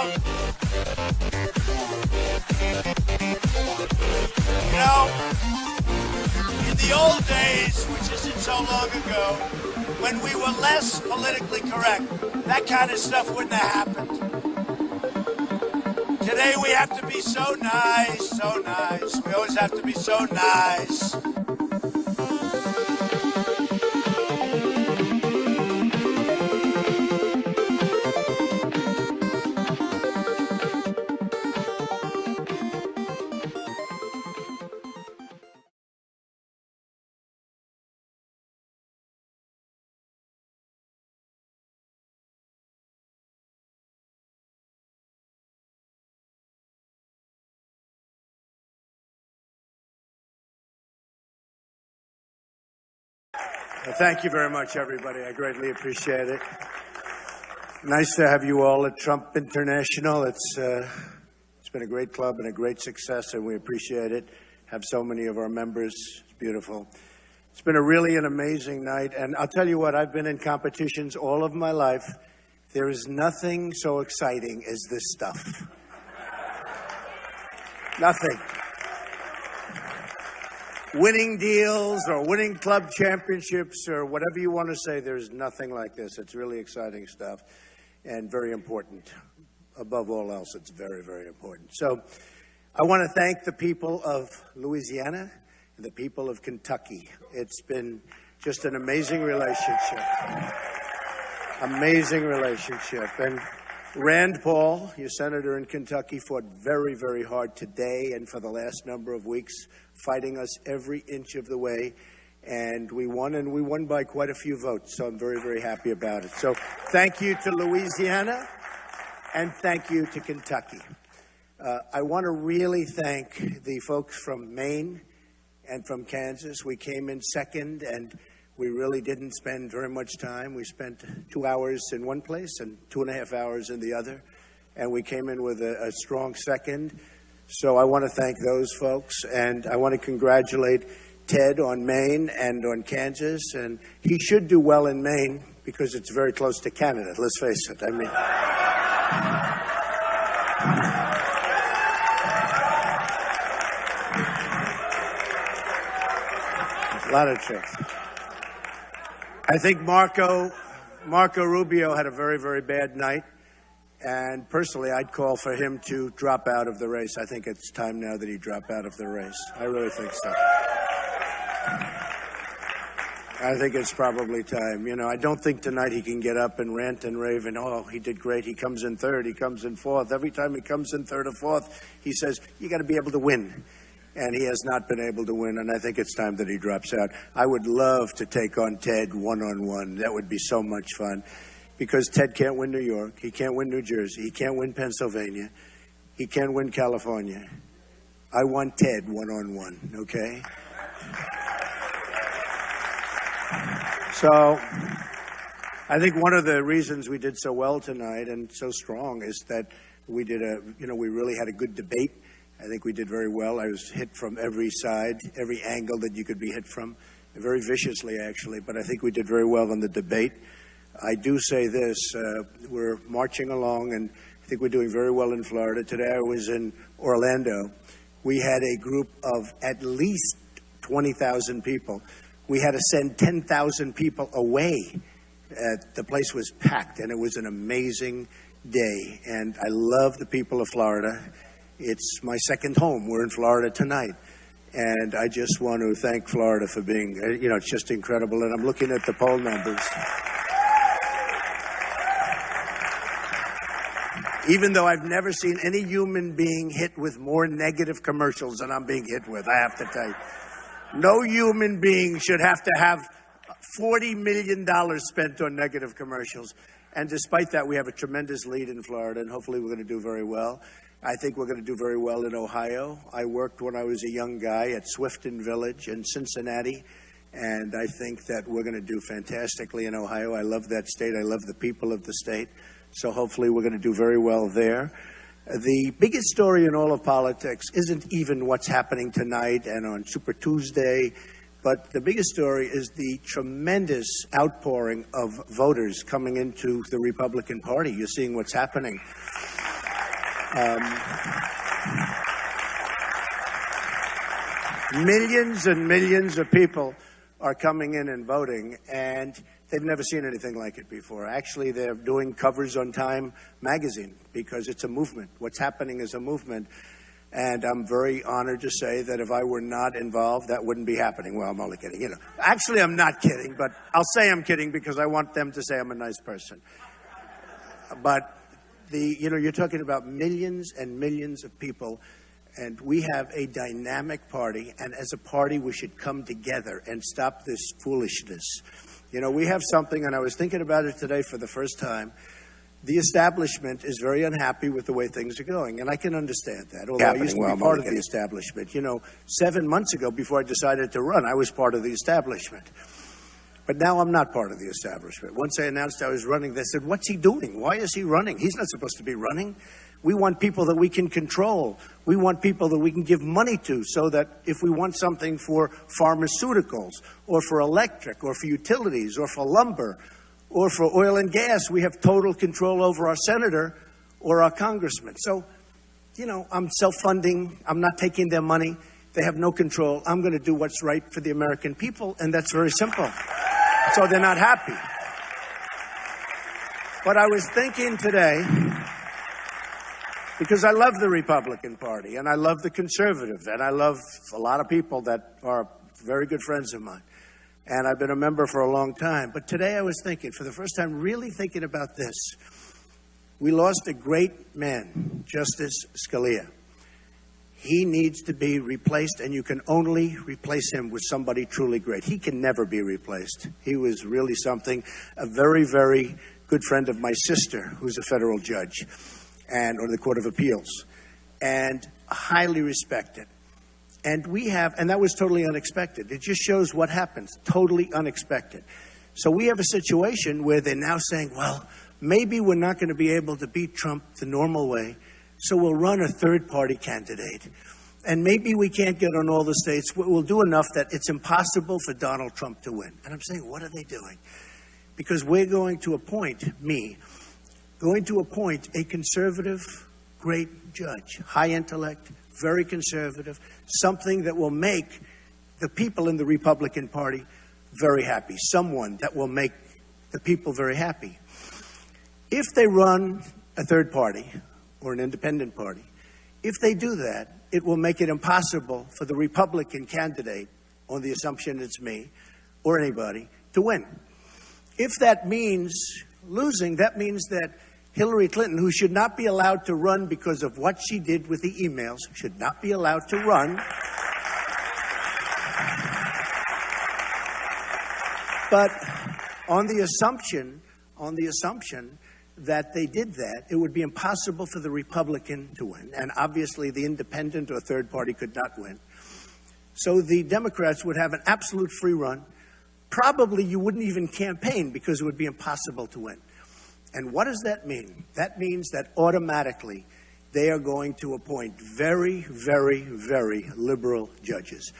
You know, in the old days, which isn't so long ago, when we were less politically correct, that kind of stuff wouldn't have happened. Today we have to be so nice, so nice. We always have to be so nice. Well, thank you very much, everybody. I greatly appreciate it. Nice to have you all at Trump International. It's been a great club and a great success, and we appreciate it. Have so many of our members. It's beautiful. It's been an amazing night, and I'll tell you what, I've been in competitions all of my life. There is nothing so exciting as this stuff. Nothing. Winning deals or winning club championships or whatever you want to say, there's nothing like this. It's really exciting stuff and very important. Above all else, it's very, very important. So I want to thank the people of Louisiana and the people of Kentucky. It's been just an amazing relationship. Amazing relationship. And Rand Paul, your senator in Kentucky, fought very, very hard today and for the last number of weeks, fighting us every inch of the way. And we won by quite a few votes. So I'm very, very happy about it. So thank you to Louisiana and thank you to Kentucky. I want to really thank the folks from Maine and from Kansas. We came in second and we really didn't spend very much time. We spent 2 hours in one place and 2.5 hours in the other. And we came in with a strong second. So I want to thank those folks. And I want to congratulate Ted on Maine and on Kansas. And he should do well in Maine because it's very close to Canada, let's face it. I mean, a lot of tricks. I think Marco Rubio had a very, very bad night. And personally, I'd call for him to drop out of the race. I think it's time now that he drop out of the race. I really think so. I think it's probably time. You know, I don't think tonight he can get up and rant and rave and, oh, he did great. He comes in third. He comes in fourth. Every time he comes in third or fourth, he says, you got to be able to win. And he has not been able to win, and I think it's time that he drops out. I would love to take on Ted one-on-one. That would be so much fun. Because Ted can't win New York. He can't win New Jersey. He can't win Pennsylvania. He can't win California. I want Ted one-on-one, okay? So I think one of the reasons we did so well tonight and so strong is that we really had a good debate. I think we did very well. I was hit from every side, every angle that you could be hit from, very viciously, actually. But I think we did very well in the debate. I do say this, we're marching along, and I think we're doing very well in Florida. Today I was in Orlando. We had a group of at least 20,000 people. We had to send 10,000 people away. The place was packed, and it was an amazing day. And I love the people of Florida. It's my second home. We're in Florida tonight. And I just want to thank Florida for being, it's just incredible. And I'm looking at the poll numbers. Even though I've never seen any human being hit with more negative commercials than I'm being hit with, I have to tell you. No human being should have to have $40 million spent on negative commercials. And despite that, we have a tremendous lead in Florida, and hopefully we're going to do very well. I think we're going to do very well in Ohio. I worked when I was a young guy at Swifton Village in Cincinnati, and I think that we're going to do fantastically in Ohio. I love that state. I love the people of the state. So hopefully we're going to do very well there. The biggest story in all of politics isn't even what's happening tonight and on Super Tuesday, but the biggest story is the tremendous outpouring of voters coming into the Republican Party. You're seeing what's happening. Millions and millions of people are coming in and voting, and they've never seen anything like it before. Actually, they're doing covers on Time magazine because it's a movement. What's happening is a movement. And I'm very honored to say that if I were not involved, that wouldn't be happening. Well, I'm only kidding. You know, actually, I'm not kidding, but I'll say I'm kidding because I want them to say I'm a nice person. But you're talking about millions and millions of people, and we have a dynamic party. And as a party, we should come together and stop this foolishness. You know, we have something, and I was thinking about it today for the first time. The establishment is very unhappy with the way things are going, and I can understand that. Although I used to be part of the establishment. You know, 7 months ago, before I decided to run, I was part of the establishment. But now I'm not part of the establishment. Once I announced I was running, they said, what's he doing? Why is he running? He's not supposed to be running. We want people that we can control. We want people that we can give money to so that if we want something for pharmaceuticals or for electric or for utilities or for lumber or for oil and gas, we have total control over our senator or our congressman. So, you know, I'm self-funding. I'm not taking their money. They have no control. I'm going to do what's right for the American people, and that's very simple. So they're not happy. But I was thinking today, because I love the Republican Party, and I love the conservatives, and I love a lot of people that are very good friends of mine. And I've been a member for a long time. But today I was thinking, for the first time, really thinking about this. We lost a great man, Justice Scalia. He needs to be replaced, and you can only replace him with somebody truly great. He can never be replaced. He was really something, a very, very good friend of my sister, who's a federal judge, and on the Court of Appeals, and highly respected. And that was totally unexpected. It just shows what happens, totally unexpected. So we have a situation where they're now saying, well, maybe we're not going to be able to beat Trump the normal way, so we'll run a third-party candidate. And maybe we can't get on all the states. We'll do enough that it's impossible for Donald Trump to win. And I'm saying, what are they doing? Because we're going to appoint, a conservative, great judge, high intellect, very conservative, something that will make the people in the Republican Party very happy, someone that will make the people very happy. If they run a third party or an independent party, if they do that, it will make it impossible for the Republican candidate, on the assumption it's me or anybody, to win. If that means losing, that means that Hillary Clinton, who should not be allowed to run because of what she did with the emails, should not be allowed to run. But on the assumption that they did that, it would be impossible for the Republican to win. And obviously the independent or third party could not win. So the Democrats would have an absolute free run. Probably you wouldn't even campaign because it would be impossible to win. And what does that mean? That means that automatically they are going to appoint very, very, very liberal judges.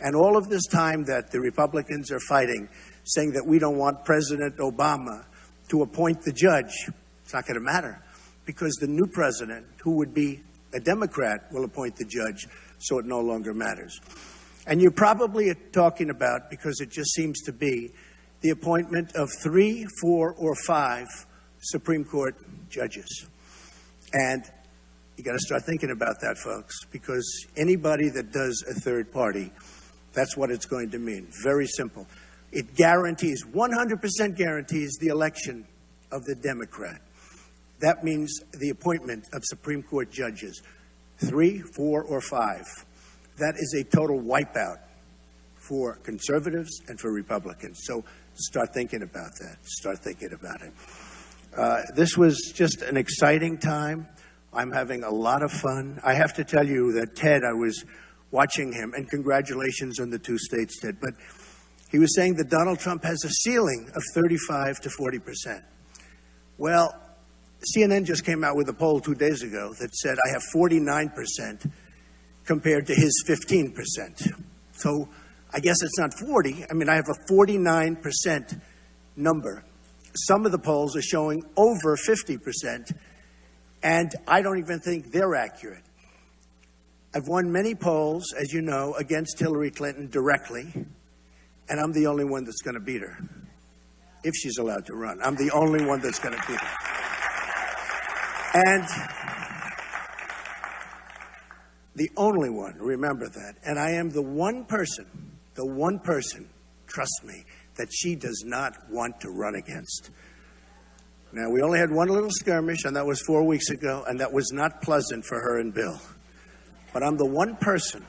And all of this time that the Republicans are fighting, saying that we don't want President Obama to appoint the judge, it's not going to matter, because the new president, who would be a Democrat, will appoint the judge, so it no longer matters. And you're probably talking about, because it just seems to be, the appointment of 3, 4, or 5 Supreme Court judges. And you got to start thinking about that, folks, because anybody that does a third party, that's what it's going to mean. Very simple. It guarantees, 100% guarantees the election of the Democrat. That means the appointment of Supreme Court judges, 3, 4, or 5. That is a total wipeout for conservatives and for Republicans. So start thinking about that. Start thinking about it. This was just an exciting time. I'm having a lot of fun. I have to tell you that Ted, I was watching him, and congratulations on the 2 states, Ted, but he was saying that Donald Trump has a ceiling of 35 to 40%. Well, CNN just came out with a poll 2 days ago that said I have 49% compared to his 15%. So I guess it's not 40. I mean, I have a 49% number. Some of the polls are showing over 50%. And I don't even think they're accurate. I've won many polls, as you know, against Hillary Clinton directly, and I'm the only one that's going to beat her. If she's allowed to run. I'm the only one that's going to beat her. And the only one, remember that. And I am the one person, trust me, that she does not want to run against. Now, we only had one little skirmish, and that was 4 weeks ago, and that was not pleasant for her and Bill. But I'm the one person.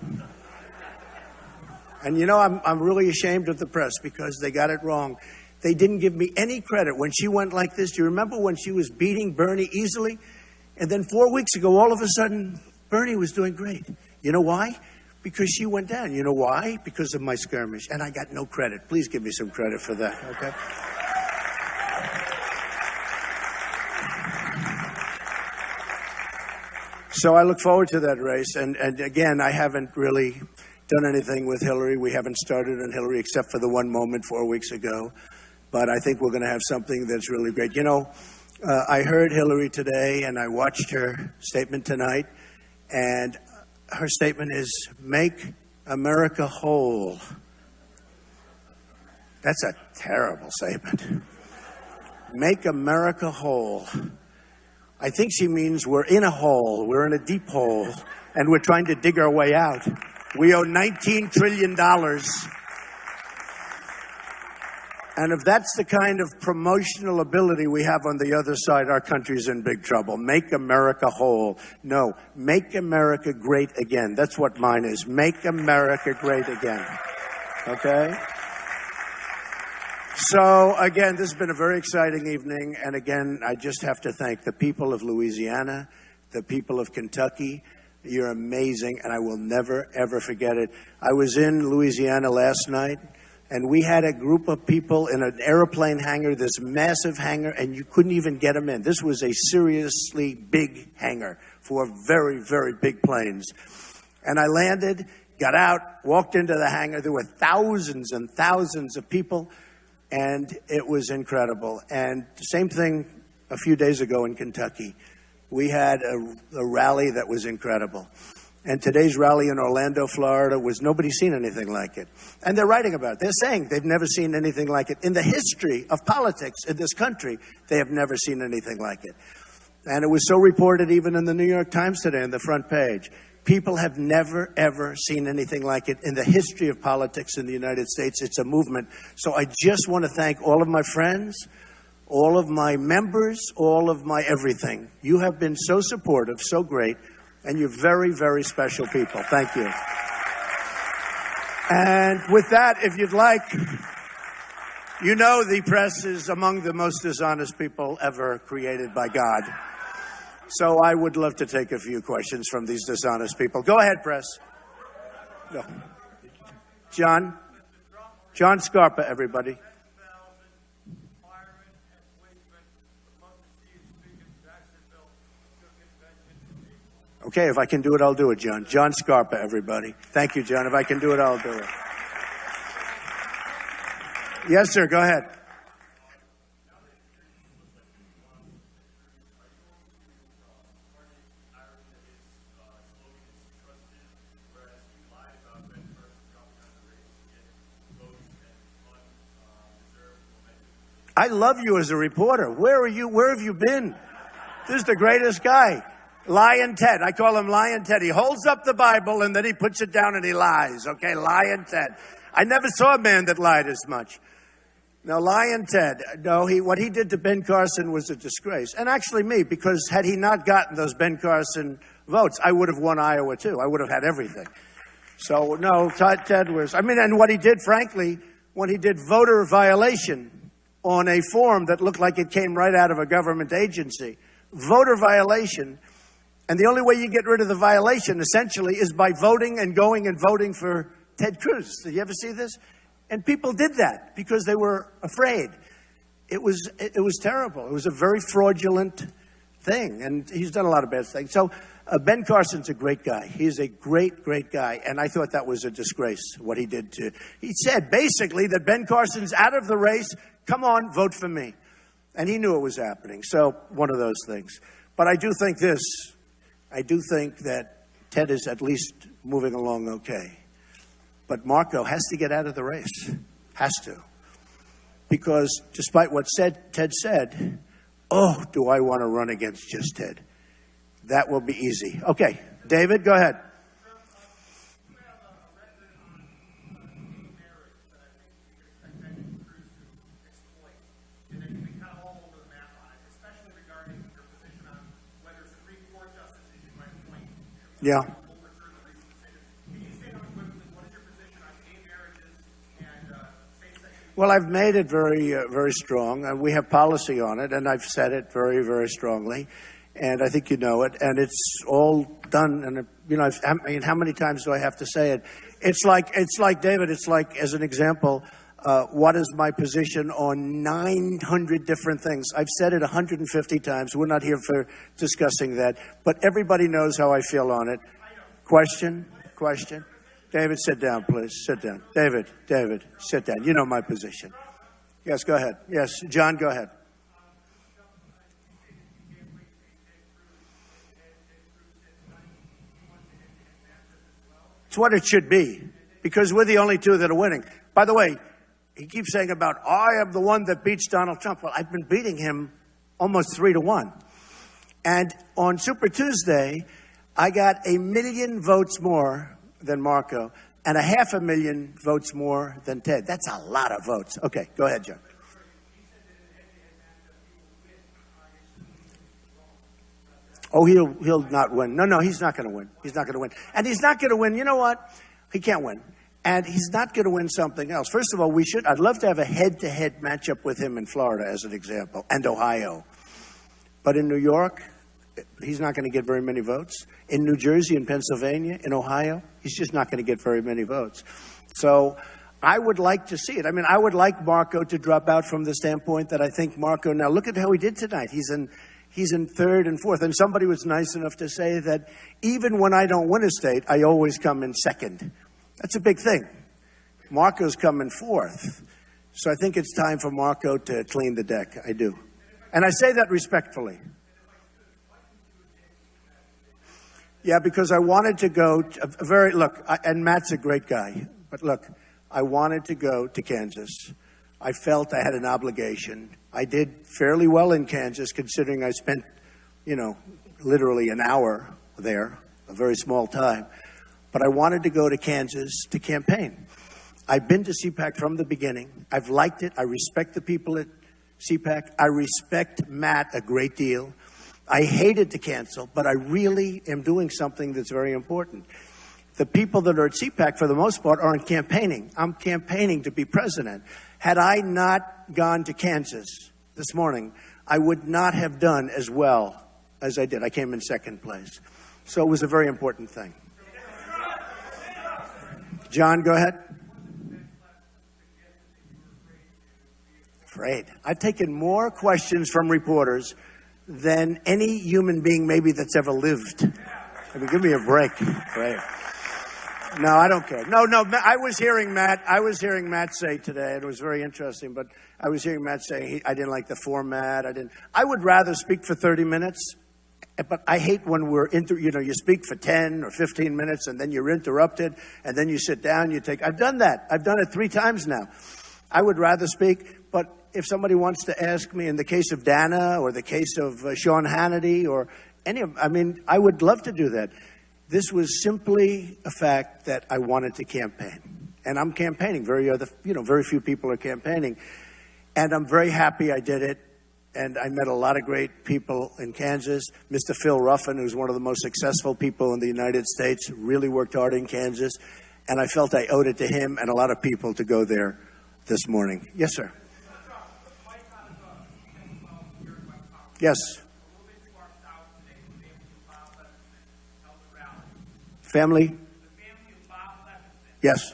And you know, I'm really ashamed of the press because they got it wrong. They didn't give me any credit when she went like this. Do you remember when she was beating Bernie easily? And then 4 weeks ago, all of a sudden, Bernie was doing great. You know why? Because she went down. You know why? Because of my skirmish. And I got no credit. Please give me some credit for that, okay? So I look forward to that race. And again, I haven't really done anything with Hillary. We haven't started on Hillary except for the one moment 4 weeks ago. But I think we're going to have something that's really great. You know, I heard Hillary today, and I watched her statement tonight. And her statement is, make America whole. That's a terrible statement. Make America whole. I think she means we're in a hole, we're in a deep hole, and we're trying to dig our way out. We owe $19 trillion. And if that's the kind of promotional ability we have on the other side, our country's in big trouble. Make America whole. No, make America great again. That's what mine is. Make America great again. Okay? So, again, this has been a very exciting evening. And again, I just have to thank the people of Louisiana, the people of Kentucky. You're amazing, and I will never, ever forget it. I was in Louisiana last night, and we had a group of people in an airplane hangar, this massive hangar, and you couldn't even get them in. This was a seriously big hangar for very, very big planes. And I landed, got out, walked into the hangar. There were thousands and thousands of people. And it was incredible. And the same thing a few days ago in Kentucky. We had a rally that was incredible. And today's rally in Orlando, Florida, nobody's seen anything like it. And they're writing about it. They're saying they've never seen anything like it. In the history of politics in this country, they have never seen anything like it. And it was so reported even in the New York Times today on the front page. People have never, ever seen anything like it in the history of politics in the United States. It's a movement. So I just want to thank all of my friends, all of my members, all of my everything. You have been so supportive, so great, and you're very, very special people. Thank you. And with that, if you'd like, you know the press is among the most dishonest people ever created by God. So I would love to take a few questions from these dishonest people. Go ahead, press. Go. John Scarpa, everybody. Okay, if I can do it, I'll do it, John. John Scarpa, everybody. Thank you, John. If I can do it, I'll do it. Yes, sir, go ahead. I love you as a reporter. Where are you? Where have you been? This is the greatest guy. Lion Ted. I call him Lion Ted. He holds up the Bible and then he puts it down and he lies. Okay, Lion Ted. I never saw a man that lied as much. No, Lion Ted. No, what he did to Ben Carson was a disgrace. And actually me, because had he not gotten those Ben Carson votes, I would have won Iowa too. I would have had everything. So no, Ted was, and what he did, frankly, when he did voter violation on a form that looked like it came right out of a government agency. Voter violation. And the only way you get rid of the violation, essentially, is by voting and going and voting for Ted Cruz. Did you ever see this? And people did that because they were afraid. It was terrible. It was a very fraudulent thing. And he's done a lot of bad things. So Ben Carson's a great guy. He's a great, great guy. And I thought that was a disgrace, what he did to... He said, basically, that Ben Carson's out of the race. Come on, vote for me. And he knew it was happening. So one of those things. But I do think this. I do think that Ted is at least moving along okay. But Marco has to get out of the race. Has to. Because despite what Ted said, oh, do I want to run against just Ted? That will be easy. Okay, David, go ahead. Yeah. Well, I've made it very strong. We have policy on it, and I've said it very, very strongly. And I think you know it. And it's all done. And you know, I mean, how many times do I have to say it? It's like David. It's like, as an example, what is my position on 900 different things? I've said it 150 times. We're not here for discussing that, but everybody knows how I feel on it. Question. David, sit down, please. Sit down. David, sit down. You know my position. Yes, go ahead. Yes, John, go ahead. It's what it should be, because we're the only two that are winning. By the way, he keeps saying about, I am the one that beats Donald Trump. Well, I've been beating him almost 3-1. And on Super Tuesday, I got 1 million votes more than Marco and 500,000 votes more than Ted. That's a lot of votes. Okay, go ahead, John. Oh, he'll not win. No, he's not going to win. He's not going to win. And he's not going to win. You know what? He can't win. And he's not going to win something else. First of all, I'd love to have a head-to-head matchup with him in Florida, as an example, and Ohio. But in New York, he's not going to get very many votes. In New Jersey, in Pennsylvania, in Ohio, he's just not going to get very many votes. So I would like to see it. I mean, I would like Marco to drop out from the standpoint that I think Marco, now look at how he did tonight. He's in third and fourth. And somebody was nice enough to say that even when I don't win a state, I always come in second. That's a big thing. Marco's coming fourth. So I think it's time for Marco to clean the deck. I do. And I say that respectfully. Yeah, because I wanted to go and Matt's a great guy, but look, I wanted to go to Kansas. I felt I had an obligation. I did fairly well in Kansas, considering I spent, literally an hour there, a very small time. But I wanted to go to Kansas to campaign. I've been to CPAC from the beginning. I've liked it. I respect the people at CPAC. I respect Matt a great deal. I hated to cancel, but I really am doing something that's very important. The people that are at CPAC, for the most part, aren't campaigning. I'm campaigning to be president. Had I not gone to Kansas this morning, I would not have done as well as I did. I came in second place. So it was a very important thing. John, go ahead. Afraid. I've taken more questions from reporters than any human being maybe that's ever lived. I mean, give me a break. Right. No, I don't care. No, I was hearing Matt say today, and it was very interesting, but I was hearing Matt say I didn't like the format. I would rather speak for 30 minutes, but I hate when you speak for 10 or 15 minutes and then you're interrupted and then you sit down, I've done that. I've done it 3 times now. I would rather speak, but if somebody wants to ask me in the case of Dana or the case of Sean Hannity or I would love to do that. This was simply a fact that I wanted to campaign. And I'm campaigning. Very few people are campaigning. And I'm very happy I did it. And I met a lot of great people in Kansas. Mr. Phil Ruffin, who's one of the most successful people in the United States, really worked hard in Kansas. And I felt I owed it to him and a lot of people to go there this morning. Yes, sir. Yes. Family? Yes.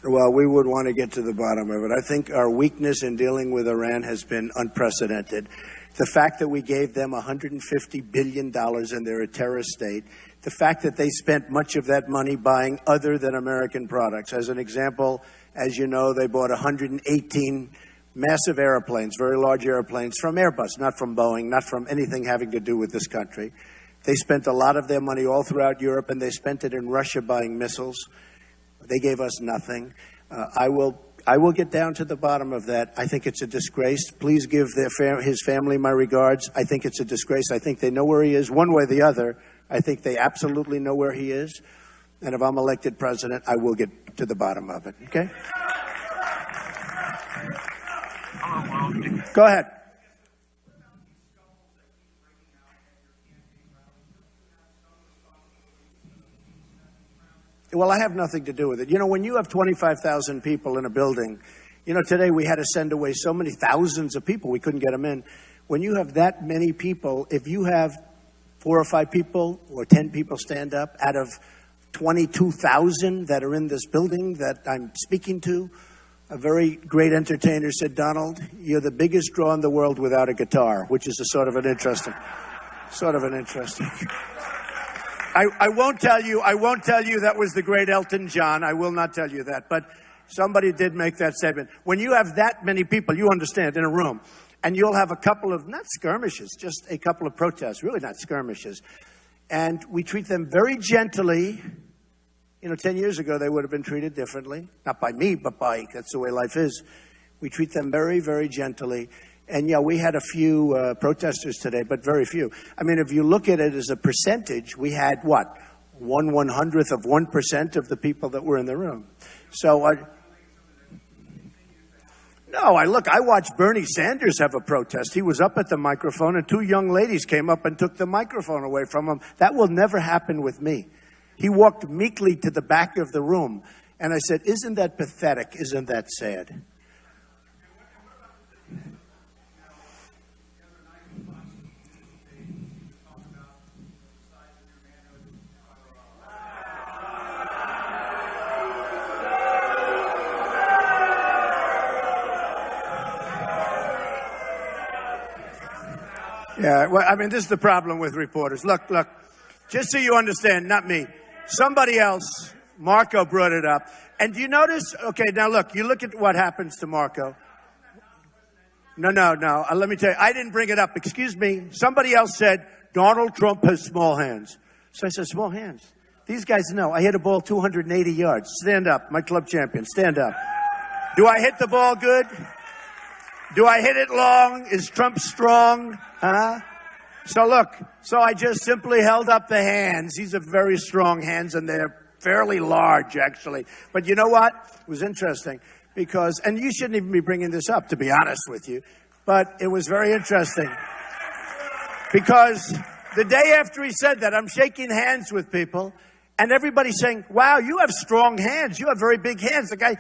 Well, we would want to get to the bottom of it. I think our weakness in dealing with Iran has been unprecedented. The fact that we gave them $150 billion and they're a terrorist state, the fact that they spent much of that money buying other than American products. As an example, as you know, they bought 118 massive airplanes, very large airplanes, from Airbus, not from Boeing, not from anything having to do with this country. They spent a lot of their money all throughout Europe, and they spent it in Russia buying missiles. They gave us nothing. I will get down to the bottom of that. I think it's a disgrace. Please give his family my regards. I think it's a disgrace. I think they know where he is, one way or the other. I think they absolutely know where he is. And if I'm elected president, I will get to the bottom of it. Okay? Go ahead. Well, I have nothing to do with it. You know, when you have 25,000 people in a building, you know, today we had to send away so many thousands of people, we couldn't get them in. When you have that many people, if you have 4 or 5 people or 10 people stand up out of 22,000 that are in this building that I'm speaking to, a very great entertainer said, Donald, you're the biggest draw in the world without a guitar, which is a sort of an interesting. I won't tell you that was the great Elton John. I will not tell you that. But somebody did make that statement. When you have that many people, you understand, in a room, and you'll have a couple of, not skirmishes, just a couple of protests, really not skirmishes. And we treat them very gently. You know, 10 years ago, they would have been treated differently. Not by me, but that's the way life is. We treat them very, very gently. And yeah, we had a few protesters today, but very few. I mean, if you look at it as a percentage, we had what? 1/100th of 1% of the people that were in the room. So, I watched Bernie Sanders have a protest. He was up at the microphone and 2 young ladies came up and took the microphone away from him. That will never happen with me. He walked meekly to the back of the room. And I said, isn't that pathetic? Isn't that sad? Yeah, well, I mean, this is the problem with reporters. Look, just so you understand, not me. Somebody else, Marco, brought it up. And do you notice? Okay, now look, you look at what happens to Marco. No. Let me tell you, I didn't bring it up. Excuse me. Somebody else said, Donald Trump has small hands. So I said, small hands? These guys know. I hit a ball 280 yards. Stand up. My club champion. Stand up. Do I hit the ball good? Do I hit it long? Is Trump strong? Huh? So I just simply held up the hands. These are very strong hands, and they're fairly large, actually. But you know what? It was interesting because, and you shouldn't even be bringing this up, to be honest with you, but it was very interesting because the day after he said that, I'm shaking hands with people, and everybody's saying, wow, you have strong hands. You have very big hands. The guy...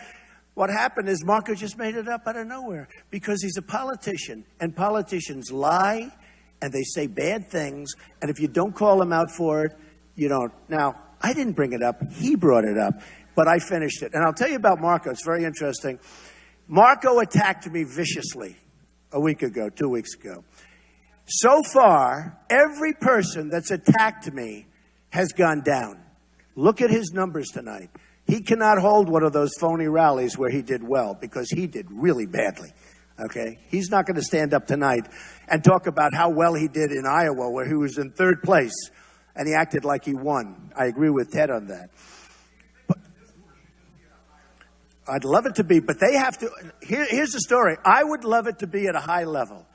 What happened is Marco just made it up out of nowhere because he's a politician, and politicians lie and they say bad things, and if you don't call him out for it, you don't. Now, I didn't bring it up. He brought it up, but I finished it. And I'll tell you about Marco. It's very interesting. Marco attacked me viciously a week ago, 2 weeks ago. So far, every person that's attacked me has gone down. Look at his numbers tonight. He cannot hold one of those phony rallies where he did well because he did really badly, okay? He's not going to stand up tonight and talk about how well he did in Iowa where he was in 3rd place and he acted like he won. I agree with Ted on that. But I'd love it to be, but they have to. Here's the story. I would love it to be at a high level.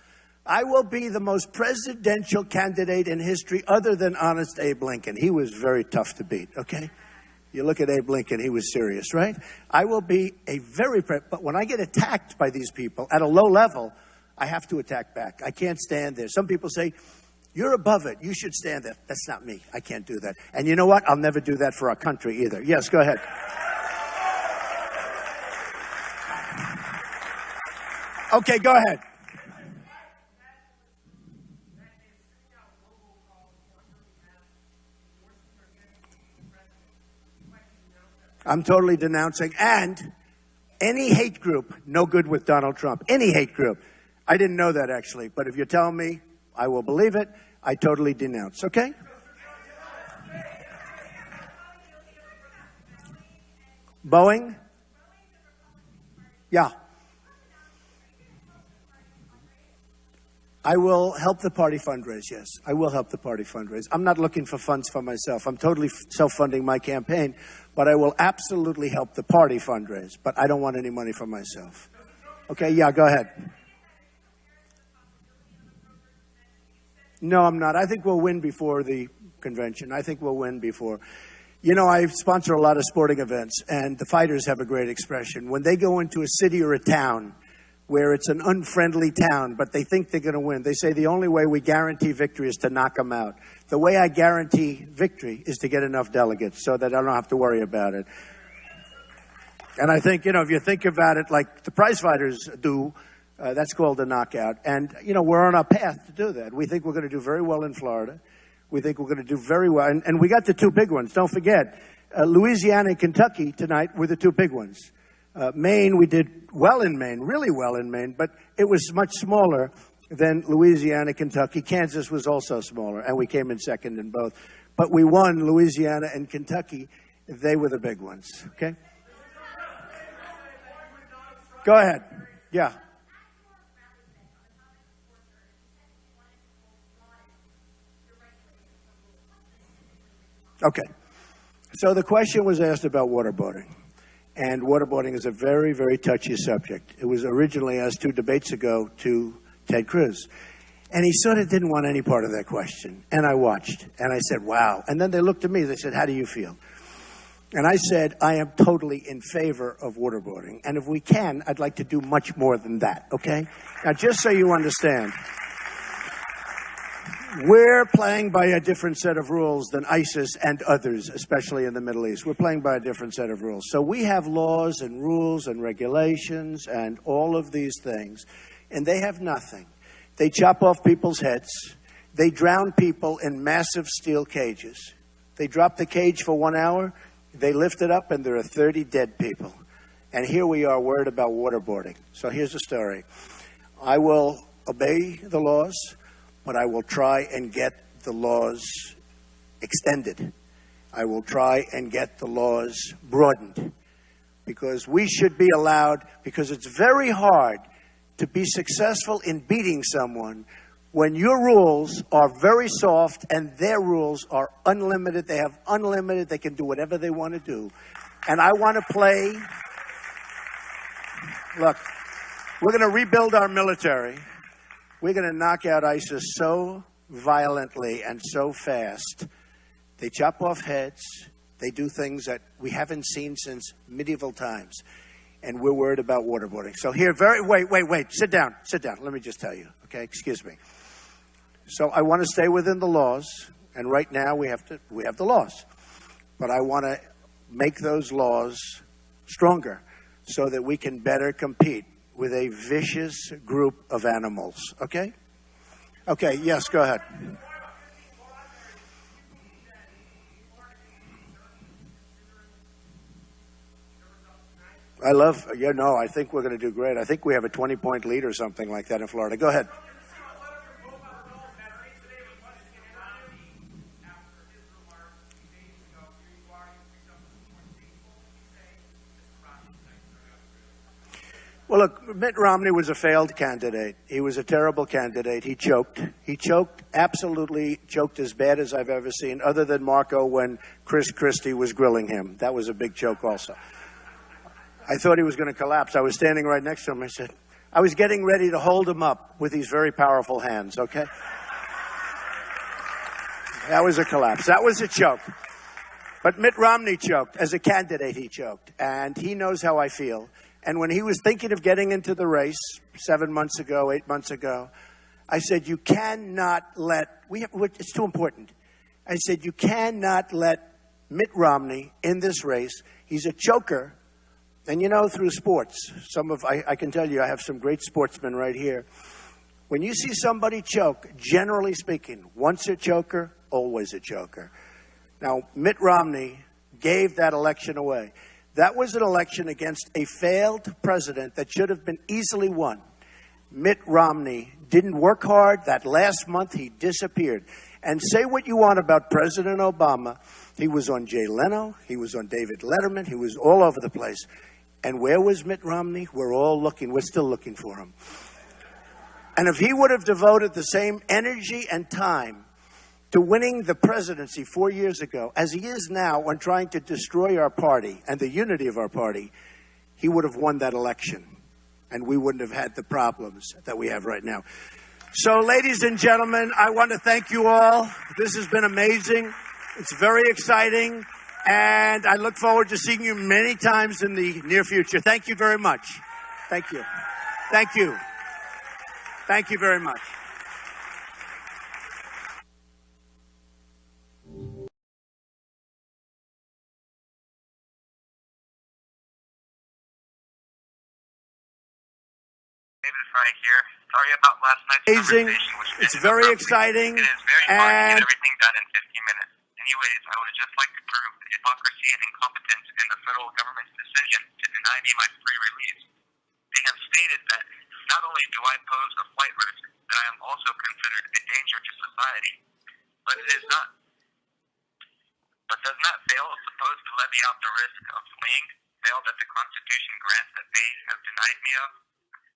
I will be the most presidential candidate in history other than Honest Abe Lincoln. He was very tough to beat, okay? You look at Abe Lincoln, he was serious, right? I will be but when I get attacked by these people at a low level, I have to attack back. I can't stand there. Some people say, you're above it. You should stand there. That's not me. I can't do that. And you know what? I'll never do that for our country either. Yes, go ahead. Okay, go ahead. I'm totally denouncing. And any hate group, no good with Donald Trump. Any hate group. I didn't know that, actually. But if you're telling me, I will believe it. I totally denounce, okay? Boeing? Yeah. I will help the party fundraise, yes. I will help the party fundraise. I'm not looking for funds for myself. I'm totally self-funding my campaign, but I will absolutely help the party fundraise. But I don't want any money for myself. Okay, yeah, go ahead. No, I'm not. I think we'll win before the convention. I think we'll win before. You know, I sponsor a lot of sporting events, and the fighters have a great expression. When they go into a city or a town where it's an unfriendly town, but they think they're going to win, they say the only way we guarantee victory is to knock them out. The way I guarantee victory is to get enough delegates so that I don't have to worry about it. And I think, you know, if you think about it like the prize fighters do, that's called a knockout. And, you know, we're on our path to do that. We think we're going to do very well in Florida. We think we're going to do very well. And we got the two big ones. Don't forget, Louisiana and Kentucky tonight were the two big ones. Maine, we did well in Maine, really well in Maine, but it was much smaller than Louisiana, Kentucky. Kansas was also smaller, and we came in second in both. But we won Louisiana and Kentucky. They were the big ones, okay? Go ahead. Yeah. Okay. So the question was asked about waterboarding. And waterboarding is a very, very touchy subject. It was originally asked 2 debates ago to Ted Cruz. And he sort of didn't want any part of that question. And I watched. And I said, wow. And then they looked at me. They said, how do you feel? And I said, I am totally in favor of waterboarding. And if we can, I'd like to do much more than that, okay? Now, just so you understand, we're playing by a different set of rules than ISIS and others, especially in the Middle East. We're playing by a different set of rules. So we have laws and rules and regulations and all of these things, and they have nothing. They chop off people's heads. They drown people in massive steel cages. They drop the cage for 1 hour. They lift it up, and there are 30 dead people. And here we are worried about waterboarding. So here's the story. I will obey the laws, but I will try and get the laws extended. I will try and get the laws broadened, because we should be allowed, because it's very hard to be successful in beating someone when your rules are very soft and their rules are unlimited. They have unlimited, they can do whatever they want to do. And I want to play, look, we're going to rebuild our military. We're going to knock out ISIS so violently and so fast. They chop off heads. They do things that we haven't seen since medieval times. And we're worried about waterboarding. So here, wait, sit down. Let me just tell you, okay? Excuse me. So I want to stay within the laws. And right now we have the laws. But I want to make those laws stronger so that we can better compete with a vicious group of animals, okay? Okay, yes, go ahead. I think we're going to do great. I think we have a 20-point lead or something like that in Florida. Go ahead. Well, look, Mitt Romney was a failed candidate. He was a terrible candidate. He choked. He choked, absolutely choked as bad as I've ever seen, other than Marco when Chris Christie was grilling him. That was a big choke also. I thought he was going to collapse. I was standing right next to him. I was getting ready to hold him up with these very powerful hands, okay? That was a collapse. That was a choke. But Mitt Romney choked. As a candidate, he choked. And he knows how I feel. And when he was thinking of getting into the race 7 months ago, 8 months ago, I said, you cannot let, it's too important. I said, you cannot let Mitt Romney in this race. He's a choker. And you know, through sports, I can tell you, I have some great sportsmen right here. When you see somebody choke, generally speaking, once a choker, always a choker. Now, Mitt Romney gave that election away. That was an election against a failed president that should have been easily won. Mitt Romney didn't work hard. That last month, he disappeared. And say what you want about President Obama. He was on Jay Leno. He was on David Letterman. He was all over the place. And where was Mitt Romney? We're all looking. We're still looking for him. And if he would have devoted the same energy and time to winning the presidency 4 years ago, as he is now on trying to destroy our party and the unity of our party, he would have won that election. And we wouldn't have had the problems that we have right now. So, ladies and gentlemen, I want to thank you all. This has been amazing. It's very exciting. And I look forward to seeing you many times in the near future. Thank you very much. Thank you. Thank you. Thank you very much. Right here. Sorry about last night's Amazing. conversation. It's very exciting. It is very hard to get everything done in 15 minutes. Anyways, I would just like to prove the hypocrisy and incompetence in the federal government's decision to deny me my free release. They have stated that not only do I pose a flight risk, that I am also considered a danger to society. But it is not. But does not fail supposed to levy out the risk of fleeing, fail that the Constitution grants that they have denied me of?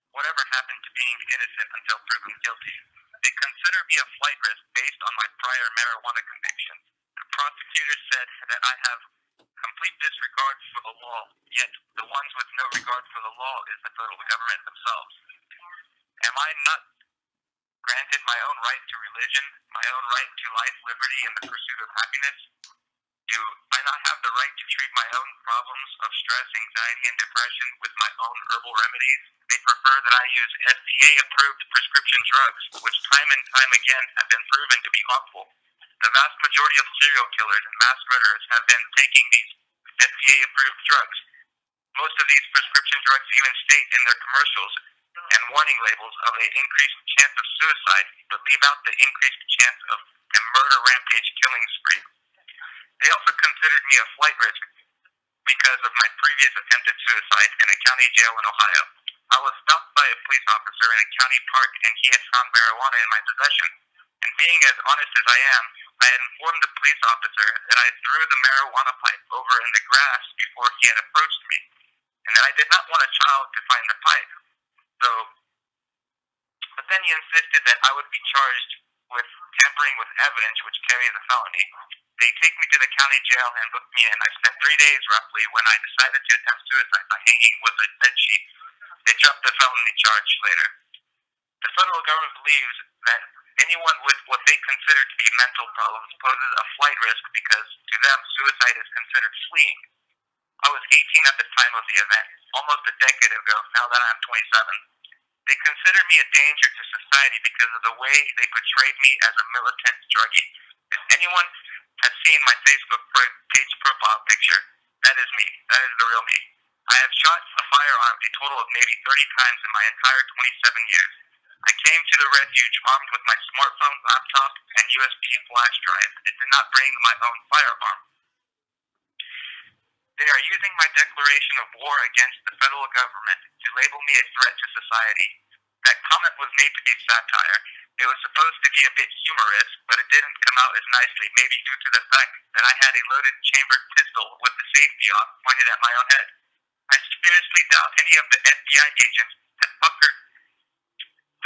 Whatever happened to being innocent until proven guilty? They consider me a flight risk based on my prior marijuana convictions. The prosecutor said that I have complete disregard for the law, yet the ones with no regard for the law is the federal government themselves. Am I not granted my own right to religion, my own right to life, liberty, and the pursuit of happiness? Do I not have the right to treat my own problems of stress, anxiety, and depression with my own herbal remedies? They prefer that I use FDA-approved prescription drugs, which time and time again have been proven to be harmful. The vast majority of serial killers and mass murderers have been taking these FDA-approved drugs. Most of these prescription drugs even state in their commercials and warning labels of an increased chance of suicide, but leave out the increased chance of a murder rampage killing spree. They also considered me a flight risk because of my previous attempted suicide in a county jail in Ohio. I was stopped by a police officer in a county park and he had found marijuana in my possession. And being as honest as I am, I had informed the police officer that I threw the marijuana pipe over in the grass before he had approached me, and that I did not want a child to find the pipe. But then he insisted that I would be charged with tampering with evidence which carries a felony. They take me to the county jail and book me in. I spent 3 days roughly when I decided to attempt suicide by hanging with a bed sheet. They dropped the felony charge later. The federal government believes that anyone with what they consider to be mental problems poses a flight risk because to them suicide is considered fleeing. I was 18 at the time of the event, almost a decade ago, now that I'm 27. They consider me a danger to society because of the way they portrayed me as a militant druggie. If anyone has seen my Facebook page profile picture, that is me. That is the real me. I have shot a firearm a total of maybe 30 times in my entire 27 years. I came to the refuge armed with my smartphone, laptop, and USB flash drive. It did not bring my own firearm. They are using my declaration of war against the federal government to label me a threat to society. That comment was made to be satire. It was supposed to be a bit humorous, but it didn't come out as nicely, maybe due to the fact that I had a loaded chambered pistol with the safety off pointed at my own head. I seriously doubt any of the FBI agents had puckered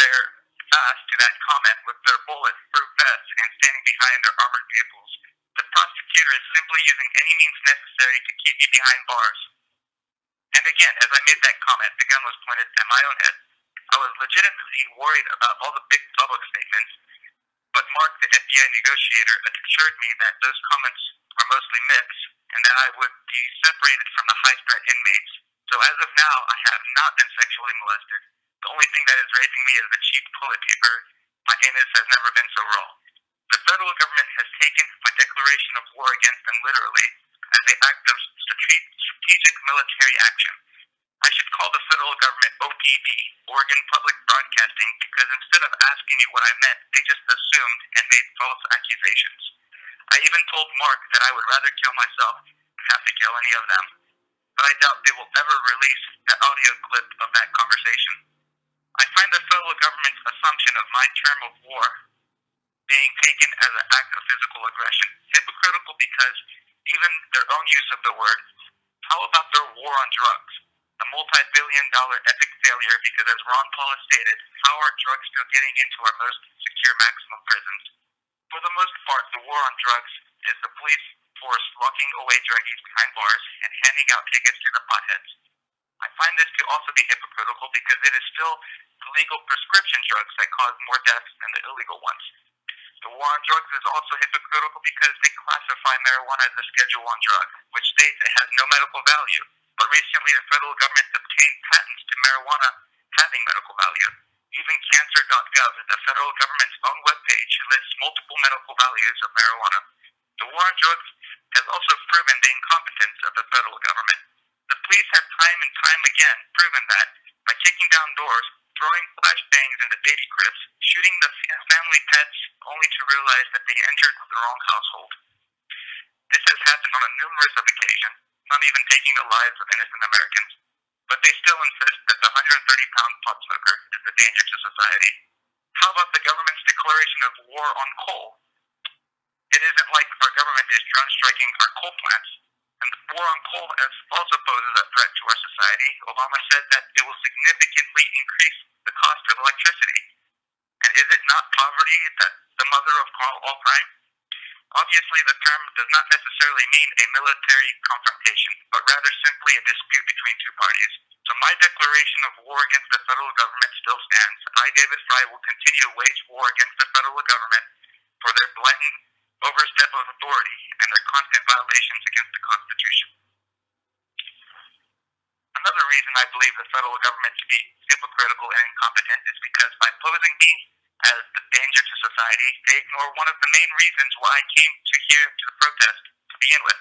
their fast to that comment with their bullet-proof vests and standing behind their armored vehicles. The prosecutor is simply using any means necessary to keep me behind bars. And again, as I made that comment, the gun was pointed at my own head. I was legitimately worried about all the big public statements, but Mark, the FBI negotiator, assured me that those comments are mostly myths and that I would be separated from the high-threat inmates. So as of now, I have not been sexually molested. The only thing that is raising me is the cheap toilet paper. My anus has never been so raw. The federal government has taken my declaration of war against them literally as an act of strategic military action. I should call the federal government OPB, Oregon Public Broadcasting, because instead of asking me what I meant, they just assumed and made false accusations. I even told Mark that I would rather kill myself than have to kill any of them. but I doubt they will ever release the audio clip of that conversation. I find the federal government's assumption of my term of war being taken as an act of physical aggression hypocritical because even their own use of the word, how about their war on drugs? The multi-billion-dollar epic failure because, as Ron Paul has stated, how are drugs still getting into our most secure maximum prisons? For the most part, the war on drugs is the police force locking away druggies behind bars and handing out tickets to the potheads. I find this to also be hypocritical because it is still the legal prescription drugs that cause more deaths than the illegal ones. The war on drugs is also hypocritical because they classify marijuana as a Schedule I drug, which states it has no medical value. But recently, the federal government obtained patents to marijuana having medical value. Even cancer.gov, the federal government's own webpage, lists multiple medical values of marijuana. The war on drugs has also proven the incompetence of the federal government. The police have time and time again proven that by kicking down doors, throwing flashbangs into baby cribs, shooting the family pets, only to realize that they entered the wrong household. This has happened on a numerous of occasions, not even taking the lives of innocent Americans. But they still insist that the 130-pound pot smoker is a danger to society. How about the government's declaration of war on coal? It isn't like our government is drone striking our coal plants. And the war on coal also poses a threat to our society. Obama said that it will significantly increase the cost of electricity. And is it not poverty that the mother of all crime? Obviously, the term does not necessarily mean a military confrontation, but rather simply a dispute between two parties. So my declaration of war against the federal government still stands. I, David Fry, will continue to wage war against the federal government for their blatant overstep of authority and their constant violations against the Constitution. Another reason I believe the federal government to be hypocritical and incompetent is because by posing me as the danger to society, they ignore one of the main reasons why I came here to the protest to begin with.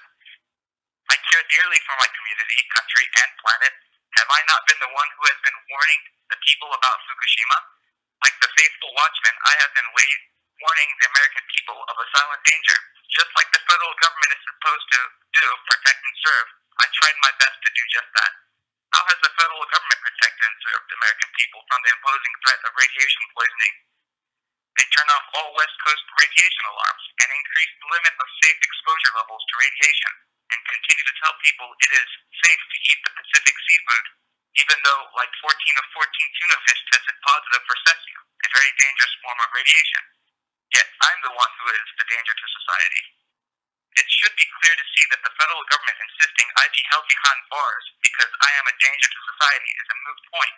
I care dearly for my community, country, and planet. Have I not been the one who has been warning the people about Fukushima? Like the faithful watchman, I have been warning the American people of a silent danger. Just like the federal government is supposed to do, protect and serve, I tried my best to do just that. How has the federal government protected and served the American people from the imposing threat of radiation poisoning? They turn off all West Coast radiation alarms and increase the limit of safe exposure levels to radiation and continue to tell people it is safe to eat the Pacific seafood, even though like 14 of 14 tuna fish tested positive for cesium, a very dangerous form of radiation. Yet I'm the one who is a danger to society. It should be clear to see that the federal government insisting I be held behind bars because I am a danger to society is a moot point.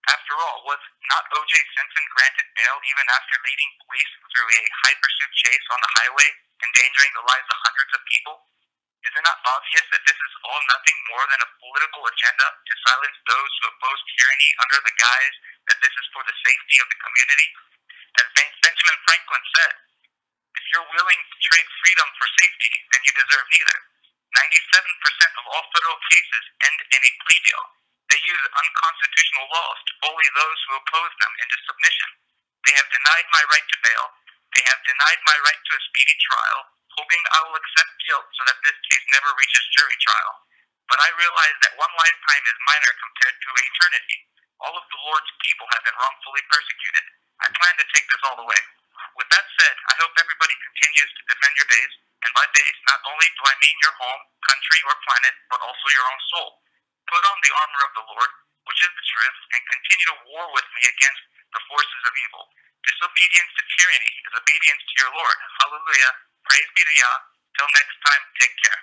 After all, was not O.J. Simpson granted bail even after leading police through a high-pursuit chase on the highway, endangering the lives of hundreds of people? Is it not obvious that this is all nothing more than a political agenda to silence those who oppose tyranny under the guise that this is for the safety of the community? As Benjamin Franklin said, if you're willing to trade freedom for safety, then you deserve neither. 97% of all federal cases end in a plea deal. They use unconstitutional laws to bully those who oppose them into submission. They have denied my right to bail. They have denied my right to a speedy trial, hoping I will accept guilt so that this case never reaches jury trial. But I realize that one lifetime is minor compared to eternity. All of the Lord's people have been wrongfully persecuted. I plan to take this all the way. With that said, I hope everybody continues to defend your base, and by base, not only do I mean your home, country, or planet, but also your own soul. Put on the armor of the Lord, which is the truth, and continue to war with me against the forces of evil. Disobedience to tyranny is obedience to your Lord. Hallelujah. Praise be to Yah. Till next time, take care.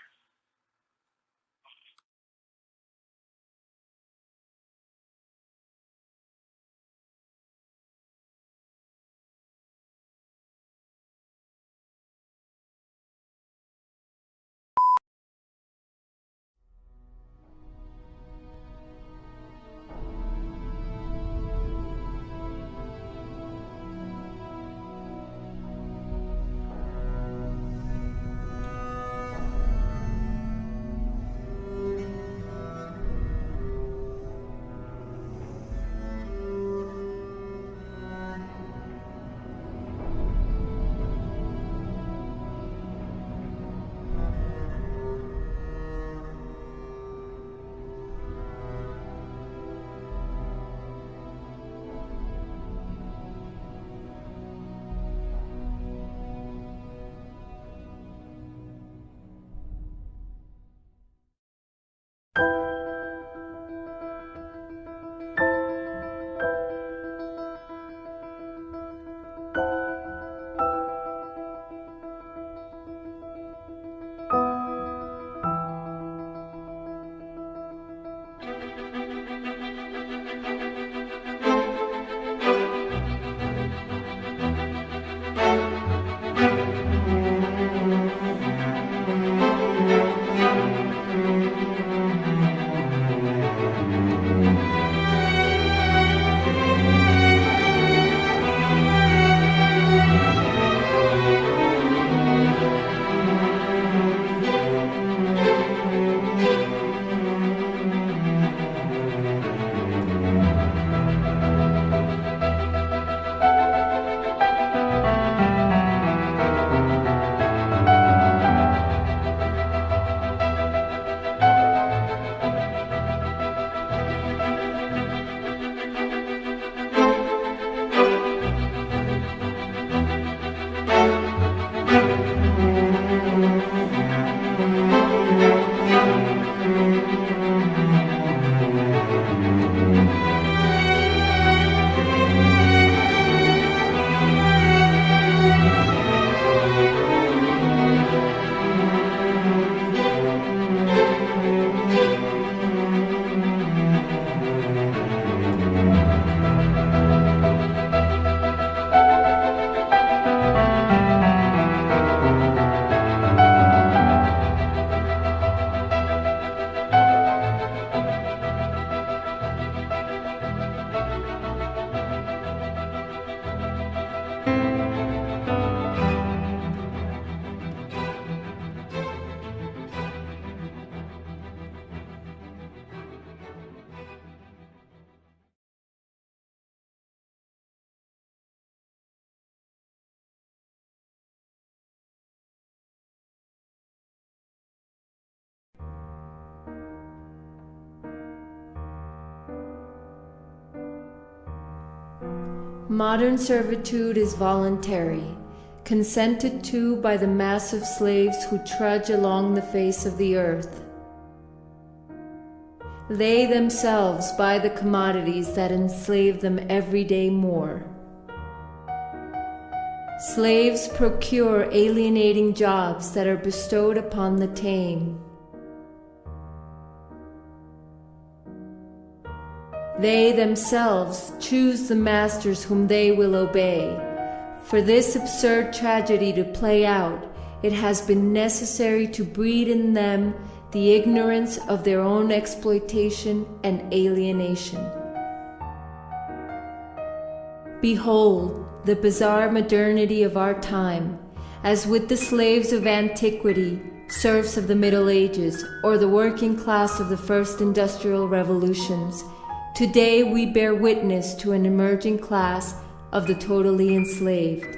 Modern servitude is voluntary, consented to by the mass of slaves who trudge along the face of the earth. They themselves buy the commodities that enslave them every day more. Slaves procure alienating jobs that are bestowed upon the tame. They themselves choose the masters whom they will obey. For this absurd tragedy to play out, it has been necessary to breed in them the ignorance of their own exploitation and alienation. Behold the bizarre modernity of our time, as with the slaves of antiquity, serfs of the Middle Ages, or the working class of the first industrial revolutions. Today we bear witness to an emerging class of the totally enslaved.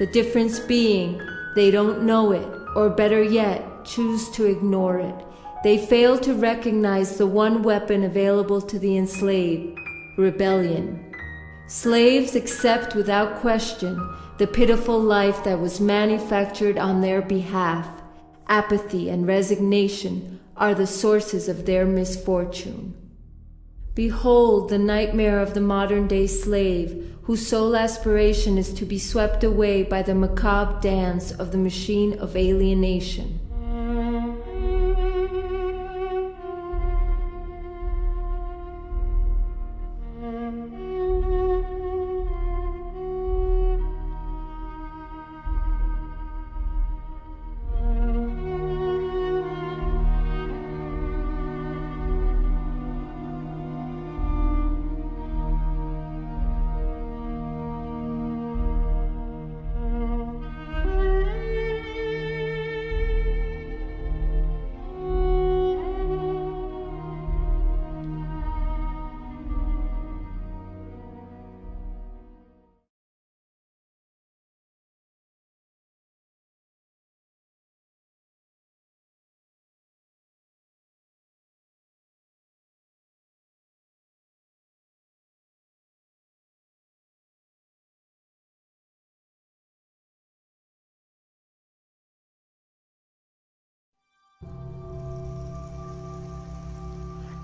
The difference being, they don't know it, or better yet, choose to ignore it. They fail to recognize the one weapon available to the enslaved, rebellion. Slaves accept without question the pitiful life that was manufactured on their behalf. Apathy and resignation are the sources of their misfortune. Behold the nightmare of the modern-day slave, whose sole aspiration is to be swept away by the macabre dance of the machine of alienation.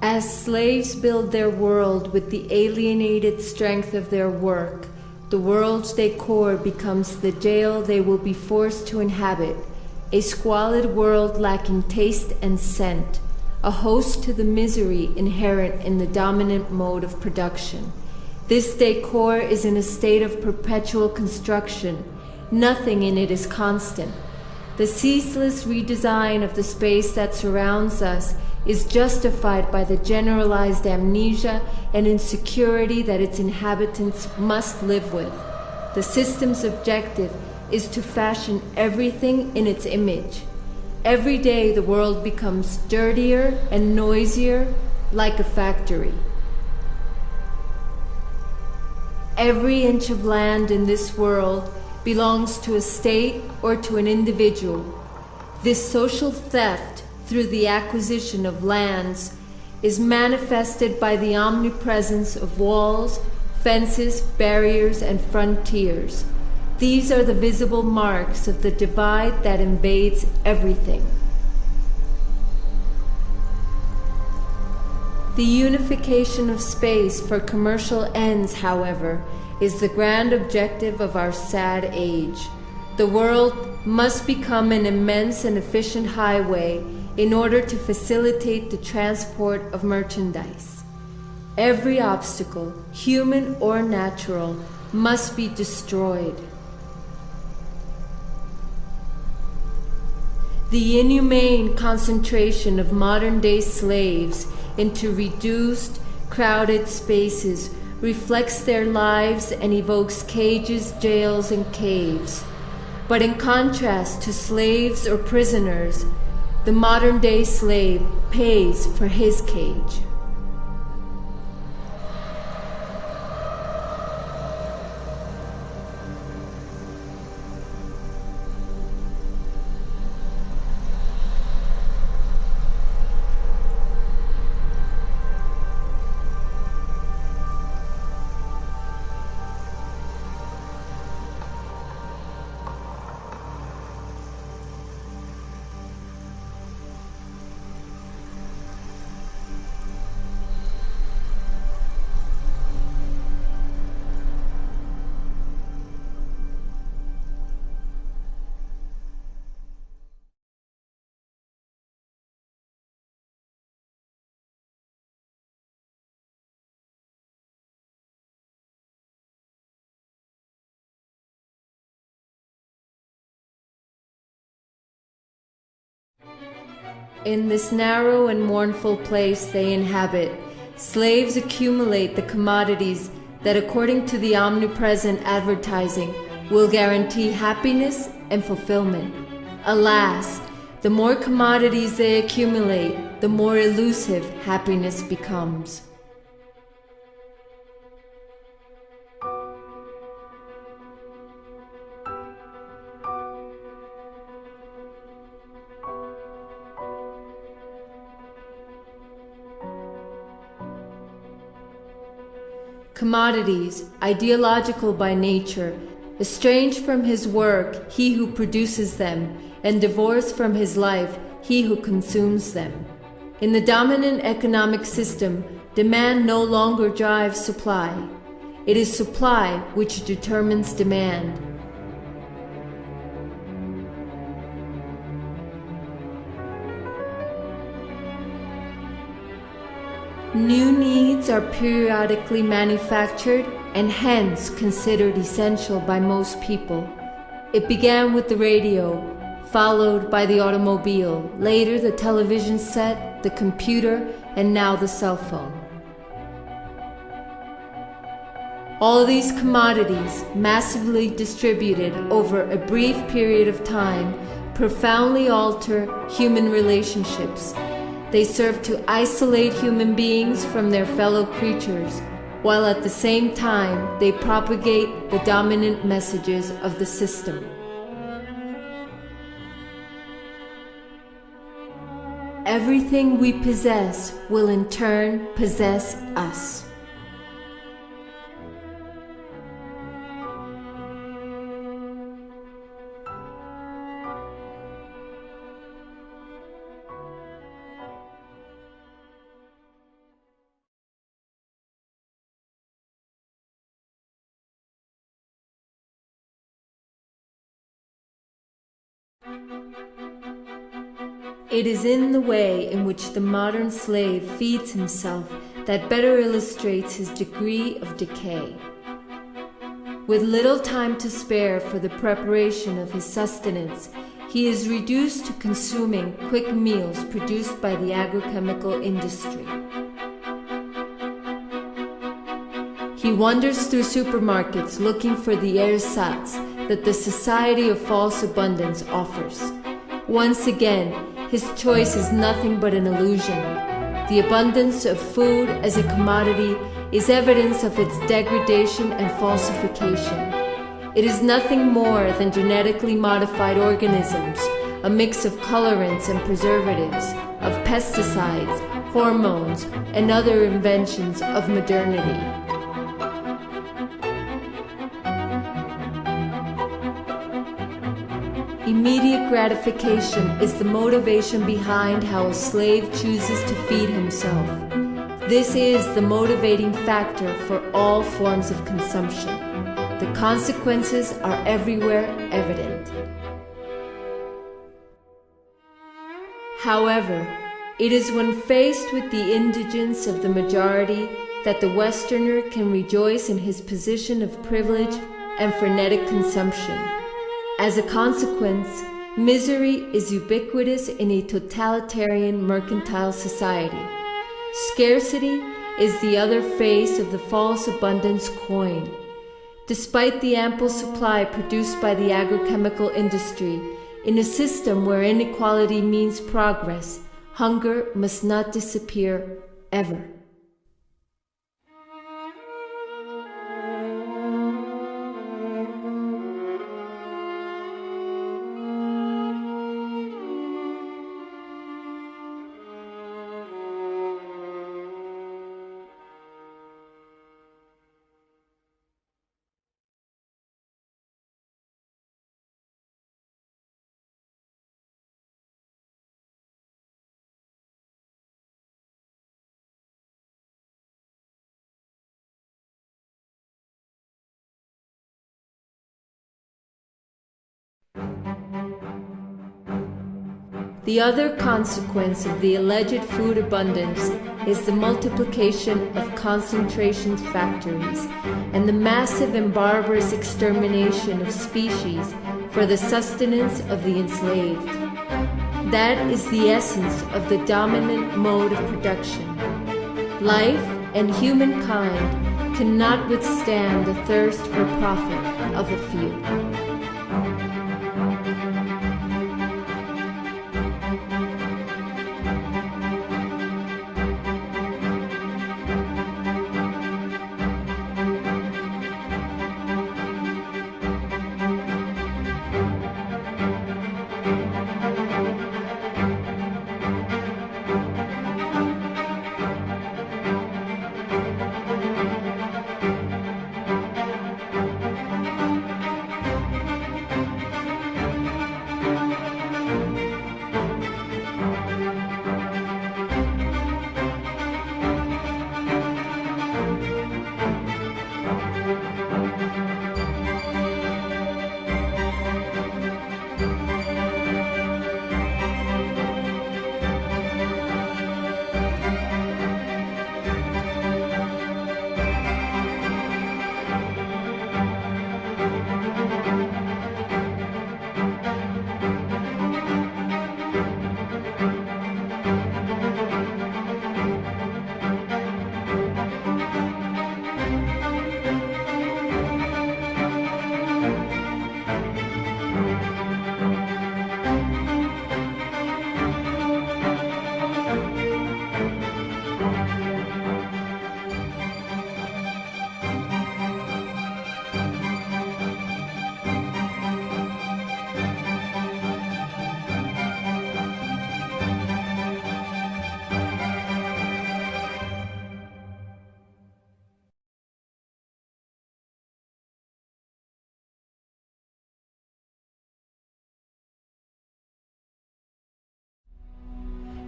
As slaves build their world with the alienated strength of their work, the world's decor becomes the jail they will be forced to inhabit, a squalid world lacking taste and scent, a host to the misery inherent in the dominant mode of production. This decor is in a state of perpetual construction. Nothing in it is constant. The ceaseless redesign of the space that surrounds us is justified by the generalized amnesia and insecurity that its inhabitants must live with. The system's objective is to fashion everything in its image. Every day the world becomes dirtier and noisier, like a factory. Every inch of land in this world belongs to a state or to an individual. This social theft through the acquisition of lands is manifested by the omnipresence of walls, fences, barriers, and frontiers. These are the visible marks of the divide that invades everything. The unification of space for commercial ends, however, is the grand objective of our sad age. The world must become an immense and efficient highway in order to facilitate the transport of merchandise. Every obstacle, human or natural, must be destroyed. The inhumane concentration of modern-day slaves into reduced, crowded spaces reflects their lives and evokes cages, jails, and caves. But in contrast to slaves or prisoners, the modern-day slave pays for his cage. In this narrow and mournful place they inhabit, slaves accumulate the commodities that, according to the omnipresent advertising, will guarantee happiness and fulfillment. Alas, the more commodities they accumulate, the more elusive happiness becomes. Commodities, ideological by nature, estranged from his work, he who produces them, and divorced from his life, he who consumes them. In the dominant economic system, demand no longer drives supply. It is supply which determines demand. New needs are periodically manufactured and hence considered essential by most people. It began with the radio, followed by the automobile, later the television set, the computer, and now the cell phone. All these commodities, massively distributed over a brief period of time, profoundly alter human relationships. They serve to isolate human beings from their fellow creatures, while at the same time they propagate the dominant messages of the system. Everything we possess will in turn possess us. It is in the way in which the modern slave feeds himself that better illustrates his degree of decay. With little time to spare for the preparation of his sustenance, he is reduced to consuming quick meals produced by the agrochemical industry. He wanders through supermarkets looking for the ersatz that the Society of False Abundance offers. Once again, his choice is nothing but an illusion. The abundance of food as a commodity is evidence of its degradation and falsification. It is nothing more than genetically modified organisms, a mix of colorants and preservatives, of pesticides, hormones, and other inventions of modernity. Immediate gratification is the motivation behind how a slave chooses to feed himself. This is the motivating factor for all forms of consumption. The consequences are everywhere evident. However, it is when faced with the indigence of the majority that the Westerner can rejoice in his position of privilege and frenetic consumption. As a consequence, misery is ubiquitous in a totalitarian mercantile society. Scarcity is the other face of the false abundance coin. Despite the ample supply produced by the agrochemical industry, in a system where inequality means progress, hunger must not disappear ever. The other consequence of the alleged food abundance is the multiplication of concentration factories and the massive and barbarous extermination of species for the sustenance of the enslaved. That is the essence of the dominant mode of production. Life and humankind cannot withstand the thirst for profit of a few.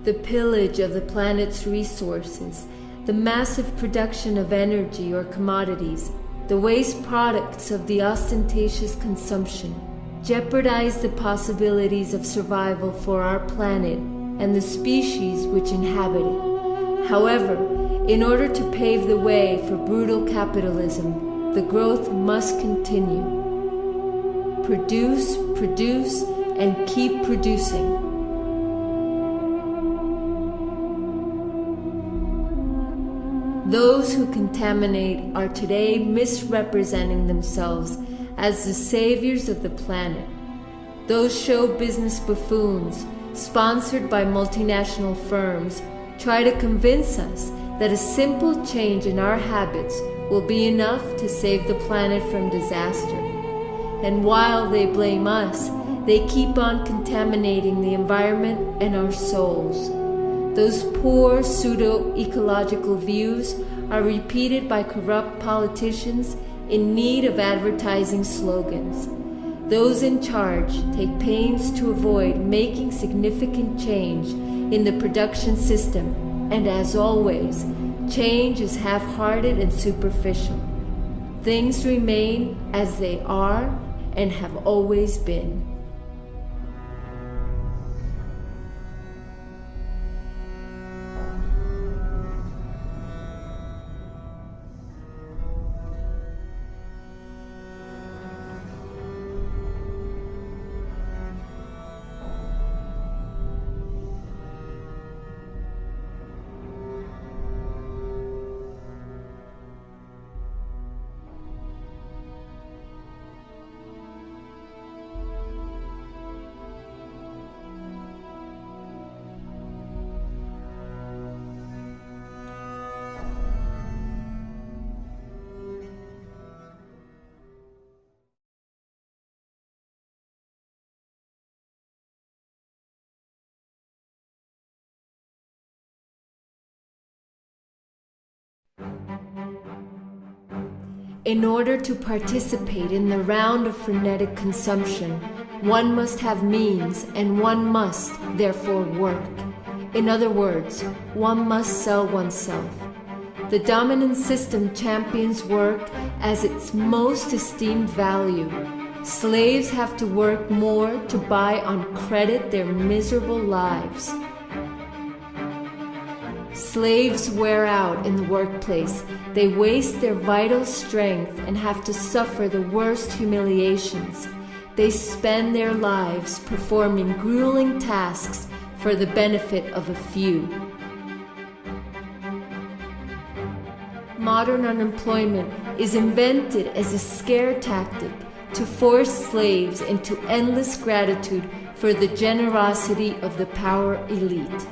The pillage of the planet's resources, the massive production of energy or commodities, the waste products of the ostentatious consumption, jeopardize the possibilities of survival for our planet and the species which inhabit it. However, in order to pave the way for brutal capitalism, the growth must continue. Produce, produce, and keep producing. Those who contaminate are today misrepresenting themselves as the saviors of the planet. Those show business buffoons, sponsored by multinational firms, try to convince us that a simple change in our habits will be enough to save the planet from disaster. And while they blame us, they keep on contaminating the environment and our souls. Those poor pseudo-ecological views are repeated by corrupt politicians in need of advertising slogans. Those in charge take pains to avoid making significant change in the production system, and as always, change is half-hearted and superficial. Things remain as they are and have always been. In order to participate in the round of frenetic consumption, one must have means and one must, therefore, work. In other words, one must sell oneself. The dominant system champions work as its most esteemed value. Slaves have to work more to buy on credit their miserable lives. Slaves wear out in the workplace. They waste their vital strength and have to suffer the worst humiliations. They spend their lives performing grueling tasks for the benefit of a few. Modern unemployment is invented as a scare tactic to force slaves into endless gratitude for the generosity of the power elite.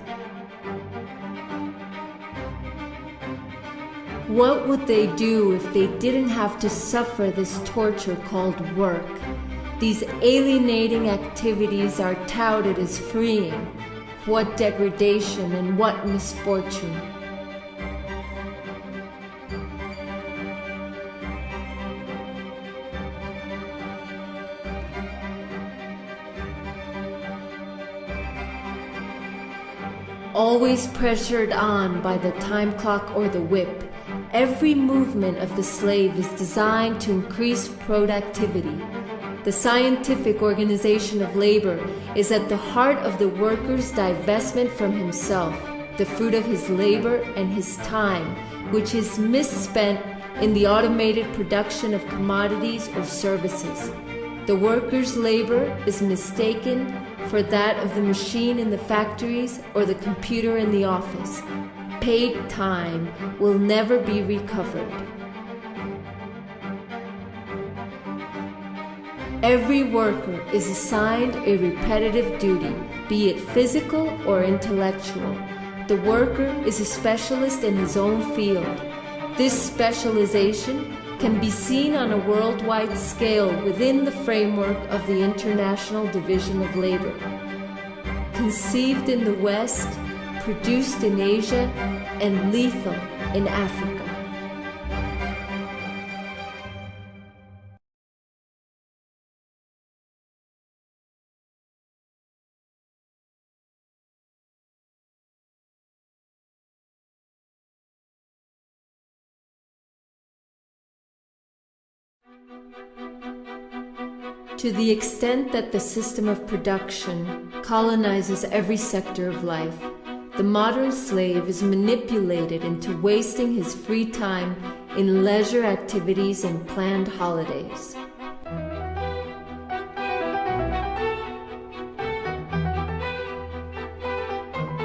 What would they do if they didn't have to suffer this torture called work? These alienating activities are touted as freeing. What degradation and what misfortune! Always pressured on by the time clock or the whip, every movement of the slave is designed to increase productivity. The scientific organization of labor is at the heart of the worker's divestment from himself, the fruit of his labor and his time, which is misspent in the automated production of commodities or services. The worker's labor is mistaken for that of the machine in the factories or the computer in the office. Paid time will never be recovered. Every worker is assigned a repetitive duty, be it physical or intellectual. The worker is a specialist in his own field. This specialization can be seen on a worldwide scale within the framework of the International Division of Labor. Conceived in the West, produced in Asia, and lethal in Africa. To the extent that the system of production colonizes every sector of life, the modern slave is manipulated into wasting his free time in leisure activities and planned holidays.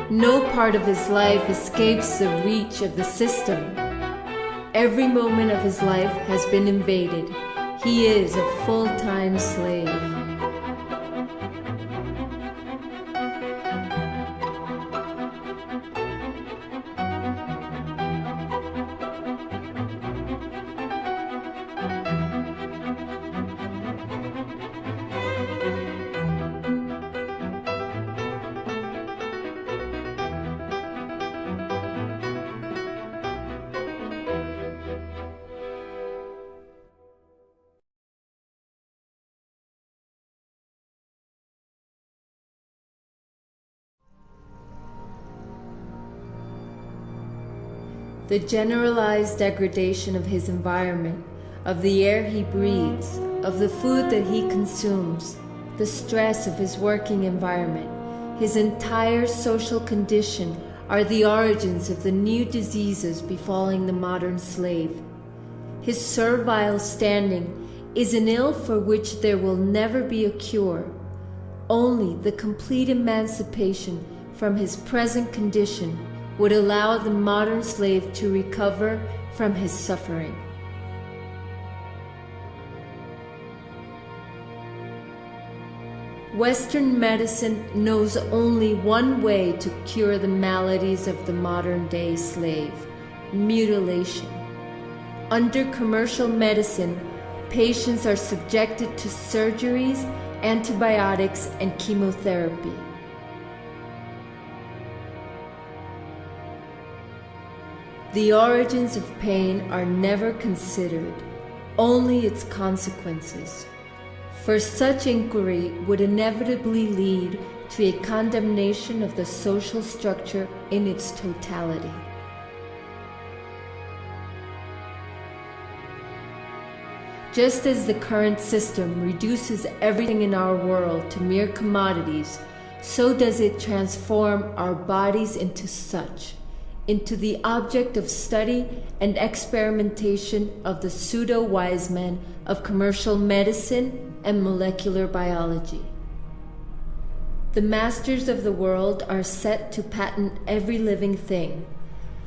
No part of his life escapes the reach of the system. Every moment of his life has been invaded. He is a full-time slave. The generalized degradation of his environment, of the air he breathes, of the food that he consumes, the stress of his working environment, his entire social condition are the origins of the new diseases befalling the modern slave. His servile standing is an ill for which there will never be a cure. Only the complete emancipation from his present condition would allow the modern slave to recover from his suffering. Western medicine knows only one way to cure the maladies of the modern-day slave: mutilation. Under commercial medicine, patients are subjected to surgeries, antibiotics, and chemotherapy. The origins of pain are never considered, only its consequences. For such inquiry would inevitably lead to a condemnation of the social structure in its totality. Just as the current system reduces everything in our world to mere commodities, so does it transform our bodies into such, into the object of study and experimentation of the pseudo-wise men of commercial medicine and molecular biology. The masters of the world are set to patent every living thing.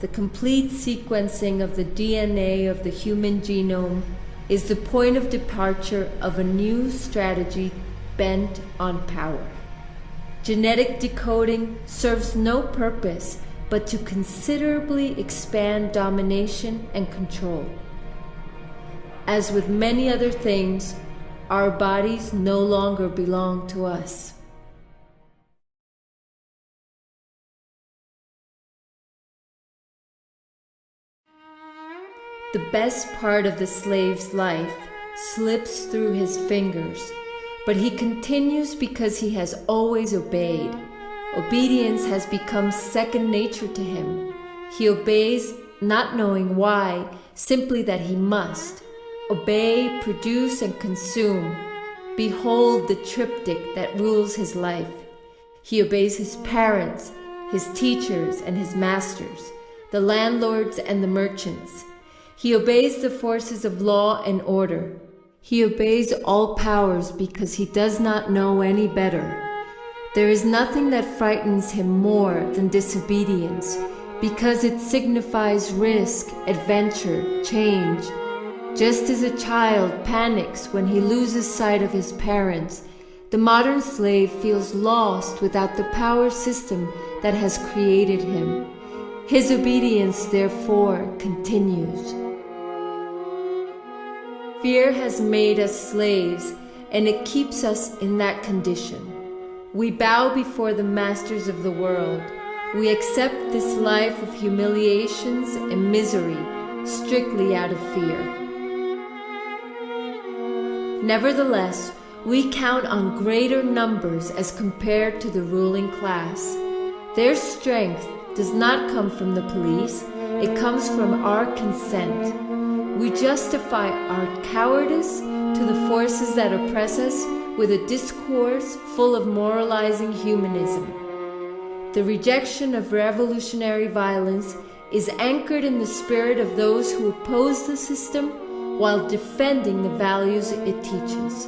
The complete sequencing of the DNA of the human genome is the point of departure of a new strategy bent on power. Genetic decoding serves no purpose but to considerably expand domination and control. As with many other things, our bodies no longer belong to us. The best part of the slave's life slips through his fingers, but he continues because he has always obeyed. Obedience has become second nature to him. He obeys not knowing why, simply that he must. Obey, produce, and consume. Behold the triptych that rules his life. He obeys his parents, his teachers, and his masters, the landlords and the merchants. He obeys the forces of law and order. He obeys all powers because he does not know any better. There is nothing that frightens him more than disobedience, because it signifies risk, adventure, change. Just as a child panics when he loses sight of his parents, the modern slave feels lost without the power system that has created him. His obedience, therefore, continues. Fear has made us slaves, and it keeps us in that condition. We bow before the masters of the world. We accept this life of humiliations and misery strictly out of fear. Nevertheless, we count on greater numbers as compared to the ruling class. Their strength does not come from the police, it comes from our consent. We justify our cowardice to the forces that oppress us with a discourse full of moralizing humanism. The rejection of revolutionary violence is anchored in the spirit of those who oppose the system while defending the values it teaches.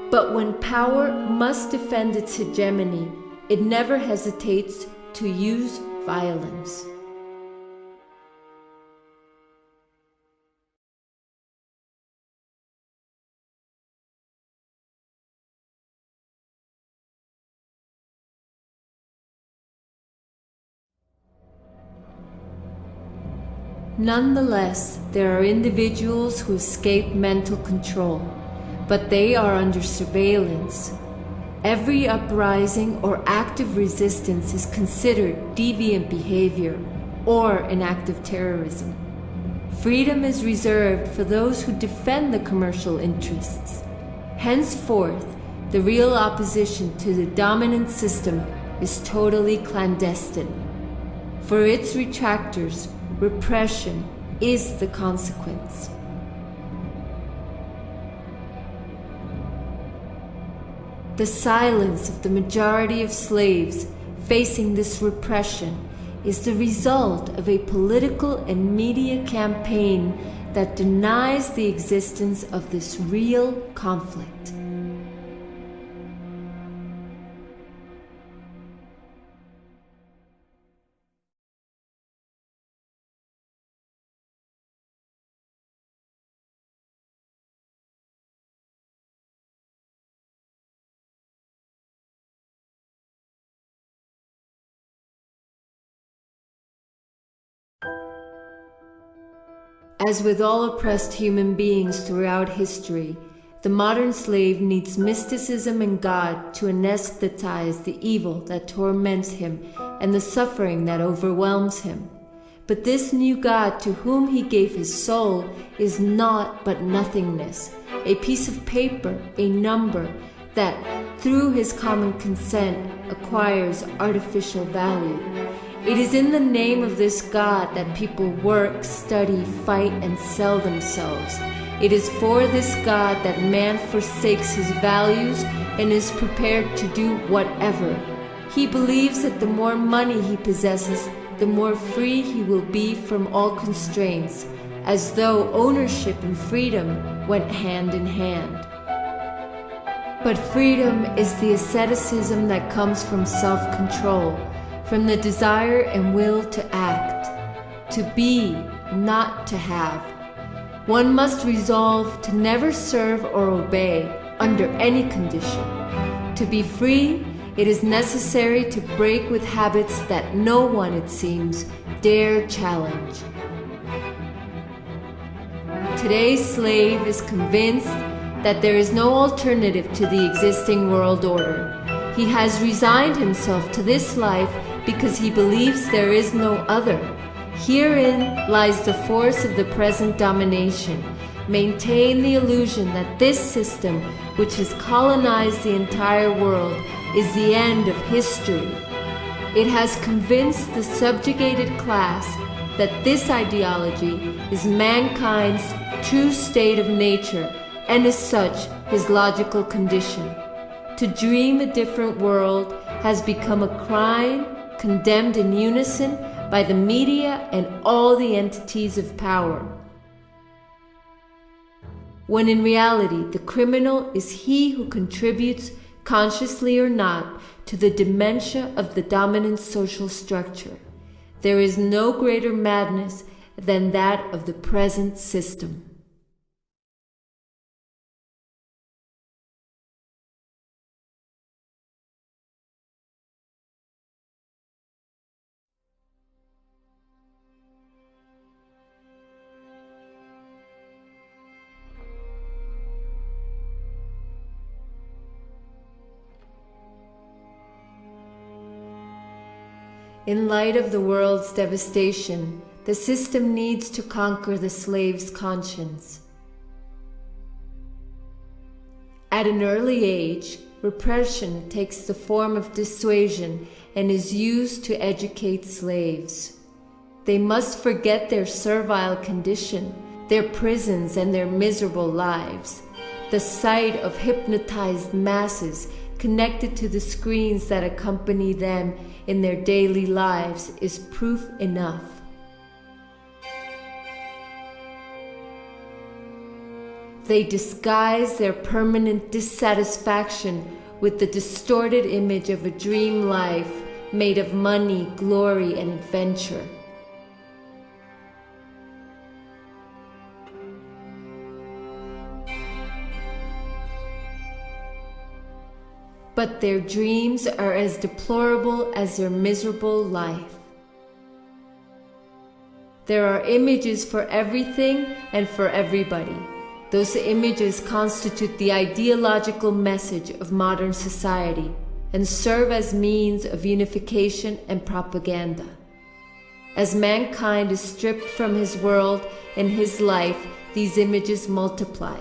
But when power must defend its hegemony, it never hesitates to use violence. Nonetheless, there are individuals who escape mental control, but they are under surveillance. Every uprising or active resistance is considered deviant behavior or an act of terrorism. Freedom is reserved for those who defend the commercial interests. Henceforth, the real opposition to the dominant system is totally clandestine. For its retractors, repression is the consequence. The silence of the majority of slaves facing this repression is the result of a political and media campaign that denies the existence of this real conflict. As with all oppressed human beings throughout history, the modern slave needs mysticism and God to anesthetize the evil that torments him and the suffering that overwhelms him. But this new God to whom he gave his soul is naught but nothingness, a piece of paper, a number that, through his common consent, acquires artificial value. It is in the name of this God that people work, study, fight, and sell themselves. It is for this God that man forsakes his values and is prepared to do whatever. He believes that the more money he possesses, the more free he will be from all constraints, as though ownership and freedom went hand in hand. But freedom is the asceticism that comes from self-control, from the desire and will to act, to be, not to have. One must resolve to never serve or obey under any condition. To be free, it is necessary to break with habits that no one, it seems, dare challenge. Today's slave is convinced that there is no alternative to the existing world order. He has resigned himself to this life because he believes there is no other. Herein lies the force of the present domination. Maintain the illusion that this system, which has colonized the entire world, is the end of history. It has convinced the subjugated class that this ideology is mankind's true state of nature and as such his logical condition. To dream a different world has become a crime condemned in unison by the media and all the entities of power, when in reality the criminal is he who contributes, consciously or not, to the dementia of the dominant social structure. There is no greater madness than that of the present system. In light of the world's devastation, the system needs to conquer the slave's conscience. At an early age, repression takes the form of dissuasion and is used to educate slaves. They must forget their servile condition, their prisons and their miserable lives. The sight of hypnotized masses connected to the screens that accompany them in their daily lives is proof enough. They disguise their permanent dissatisfaction with the distorted image of a dream life made of money, glory, and adventure. But their dreams are as deplorable as their miserable life. There are images for everything and for everybody. Those images constitute the ideological message of modern society and serve as means of unification and propaganda. As mankind is stripped from his world and his life, these images multiply.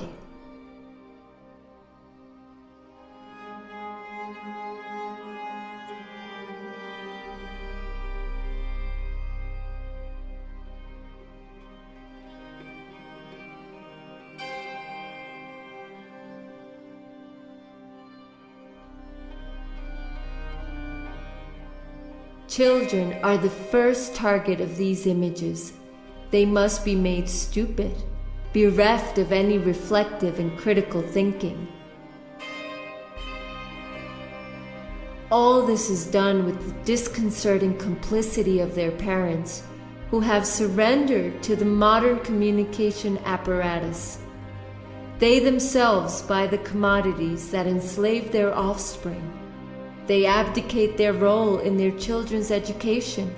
Children are the first target of these images. They must be made stupid, bereft of any reflective and critical thinking. All this is done with the disconcerting complicity of their parents, who have surrendered to the modern communication apparatus. They themselves buy the commodities that enslave their offspring. They abdicate their role in their children's education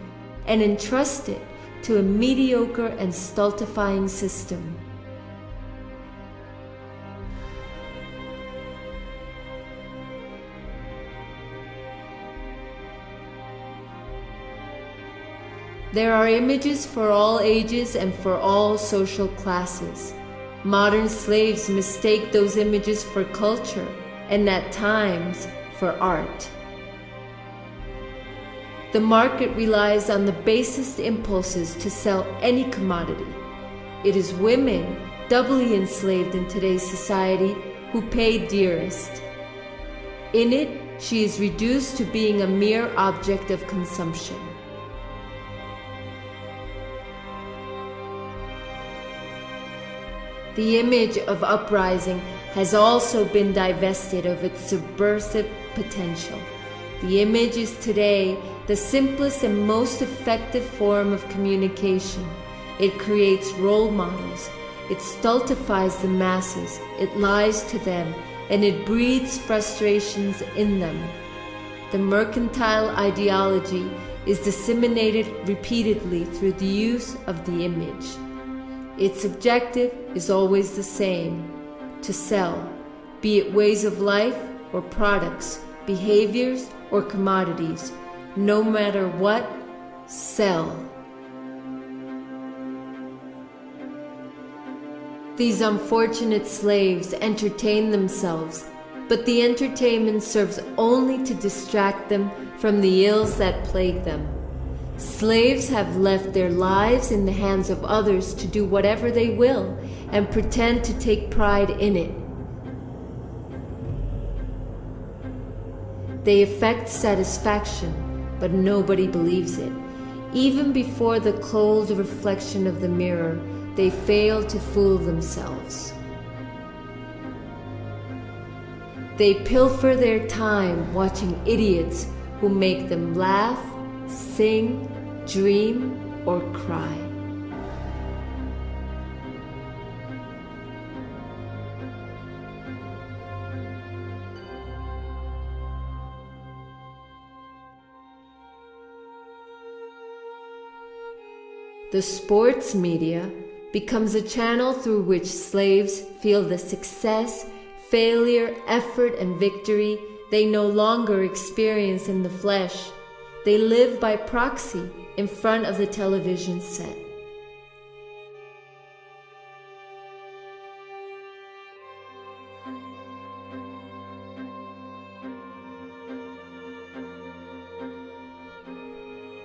and entrust it to a mediocre and stultifying system. There are images for all ages and for all social classes. Modern slaves mistake those images for culture and at times for art. The market relies on the basest impulses to sell any commodity. It is women, doubly enslaved in today's society, who pay dearest. In it, she is reduced to being a mere object of consumption. The image of uprising has also been divested of its subversive potential. The image is today the simplest and most effective form of communication. It creates role models, it stultifies the masses, it lies to them, and it breeds frustrations in them. The mercantile ideology is disseminated repeatedly through the use of the image. Its objective is always the same: to sell, be it ways of life or products, behaviors or commodities. No matter what, sell. These unfortunate slaves entertain themselves, but the entertainment serves only to distract them from the ills that plague them. Slaves have left their lives in the hands of others to do whatever they will and pretend to take pride in it. They affect satisfaction, but nobody believes it. Even before the cold reflection of the mirror, they fail to fool themselves. They pilfer their time watching idiots who make them laugh, sing, dream, or cry. The sports media becomes a channel through which slaves feel the success, failure, effort, and victory they no longer experience in the flesh. They live by proxy in front of the television set.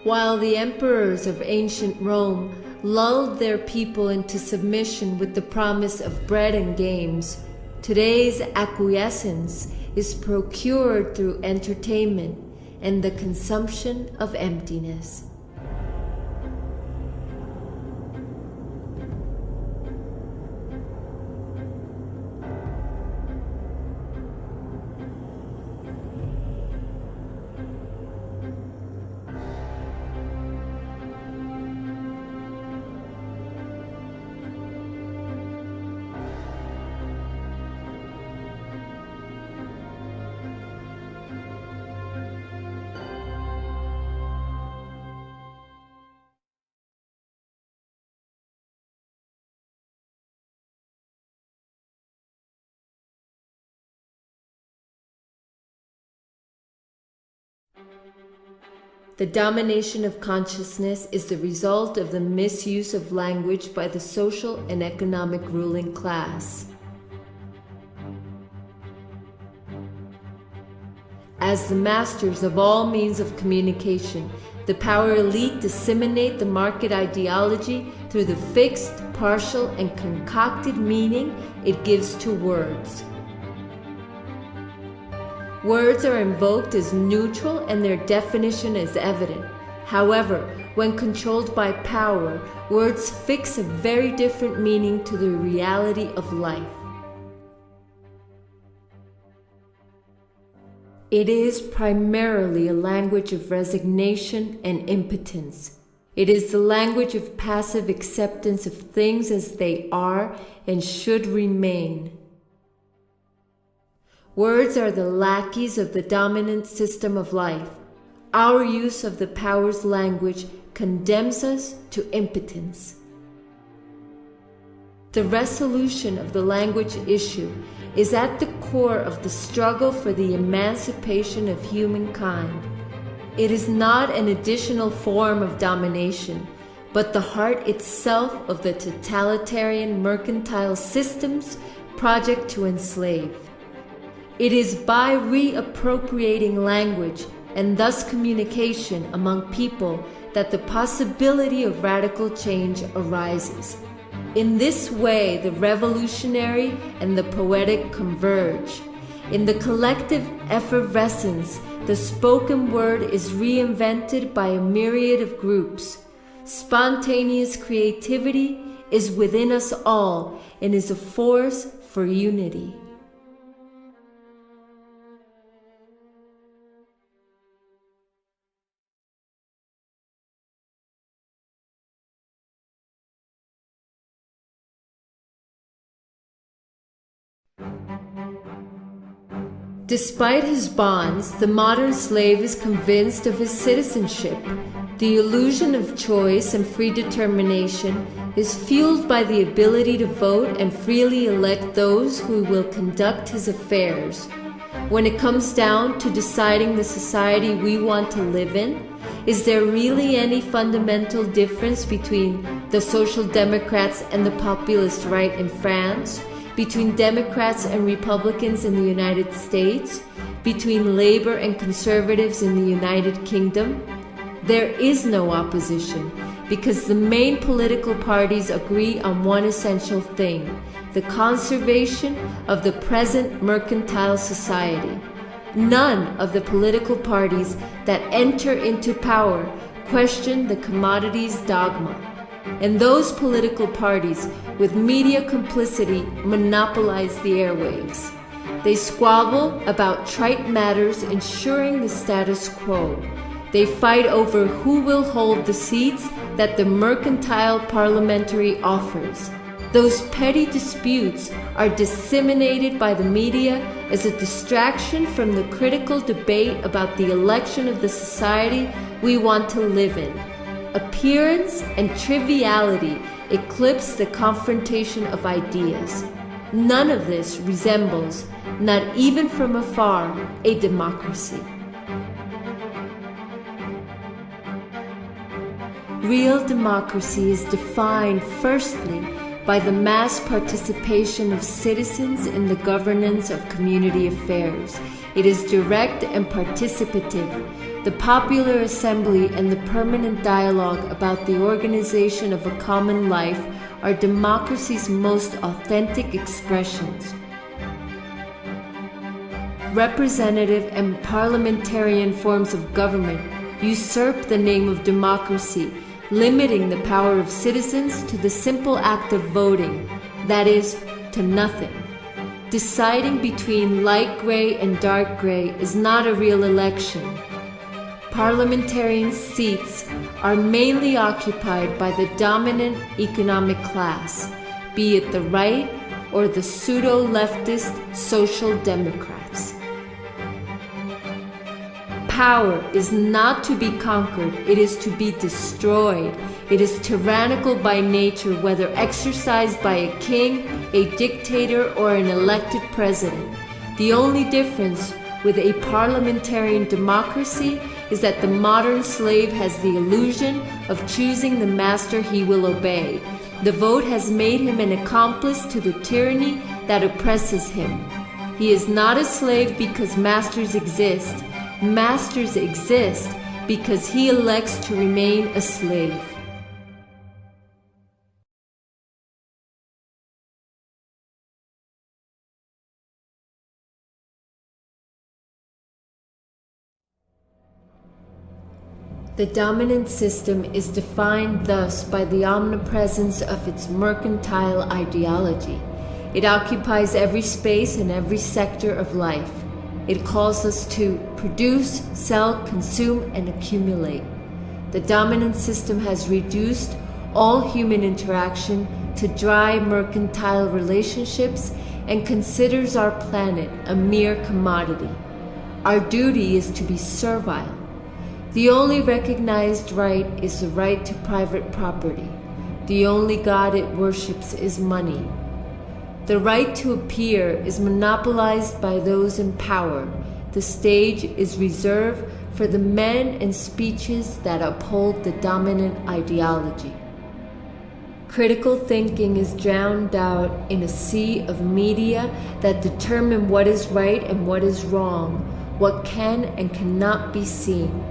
While the emperors of ancient Rome lulled their people into submission with the promise of bread and games, today's acquiescence is procured through entertainment and the consumption of emptiness. The domination of consciousness is the result of the misuse of language by the social and economic ruling class. As the masters of all means of communication, the power elite disseminate the market ideology through the fixed, partial, and concocted meaning it gives to words. Words are invoked as neutral and their definition is evident. However, when controlled by power, words fix a very different meaning to the reality of life. It is primarily a language of resignation and impotence. It is the language of passive acceptance of things as they are and should remain. Words are the lackeys of the dominant system of life. Our use of the power's language condemns us to impotence. The resolution of the language issue is at the core of the struggle for the emancipation of humankind. It is not an additional form of domination, but the heart itself of the totalitarian mercantile system's project to enslave. It is by reappropriating language and thus communication among people that the possibility of radical change arises. In this way, the revolutionary and the poetic converge. In the collective effervescence, the spoken word is reinvented by a myriad of groups. Spontaneous creativity is within us all and is a force for unity. Despite his bonds, the modern slave is convinced of his citizenship. The illusion of choice and free determination is fueled by the ability to vote and freely elect those who will conduct his affairs. When it comes down to deciding the society we want to live in, is there really any fundamental difference between the Social Democrats and the populist right in France? Between Democrats and Republicans in the United States, between Labor and Conservatives in the United Kingdom? There is no opposition, because the main political parties agree on one essential thing: the conservation of the present mercantile society. None of the political parties that enter into power question the commodities dogma. And those political parties with media complicity monopolize the airwaves. They squabble about trite matters ensuring the status quo. They fight over who will hold the seats that the mercantile parliamentary offers. Those petty disputes are disseminated by the media as a distraction from the critical debate about the election of the society we want to live in. Appearance and triviality eclipse the confrontation of ideas. None of this resembles, not even from afar, a democracy. Real democracy is defined firstly by the mass participation of citizens in the governance of community affairs. It is direct and participative. The popular assembly and the permanent dialogue about the organization of a common life are democracy's most authentic expressions. Representative and parliamentarian forms of government usurp the name of democracy, limiting the power of citizens to the simple act of voting, that is, to nothing. Deciding between light gray and dark gray is not a real election. Parliamentarian seats are mainly occupied by the dominant economic class, be it the right or the pseudo-leftist social democrats. Power is not to be conquered, it is to be destroyed. It is tyrannical by nature, whether exercised by a king, a dictator, or an elected president. The only difference with a parliamentarian democracy is that the modern slave has the illusion of choosing the master he will obey. The vote has made him an accomplice to the tyranny that oppresses him. He is not a slave because masters exist. Masters exist because he elects to remain a slave. The dominant system is defined thus by the omnipresence of its mercantile ideology. It occupies every space and every sector of life. It calls us to produce, sell, consume, and accumulate. The dominant system has reduced all human interaction to dry mercantile relationships and considers our planet a mere commodity. Our duty is to be servile. The only recognized right is the right to private property. The only God it worships is money. The right to appear is monopolized by those in power. The stage is reserved for the men and speeches that uphold the dominant ideology. Critical thinking is drowned out in a sea of media that determine what is right and what is wrong, what can and cannot be seen.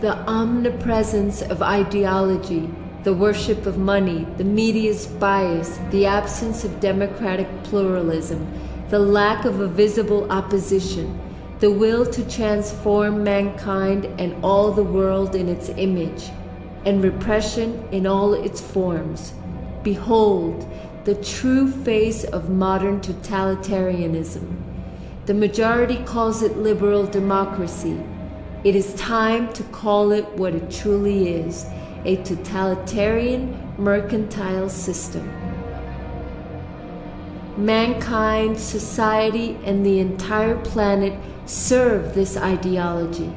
The omnipresence of ideology, the worship of money, the media's bias, the absence of democratic pluralism, the lack of a visible opposition, the will to transform mankind and all the world in its image, and repression in all its forms. Behold, the true face of modern totalitarianism. The majority calls it liberal democracy. It is time to call it what it truly is, a totalitarian mercantile system. Mankind, society, and the entire planet serve this ideology.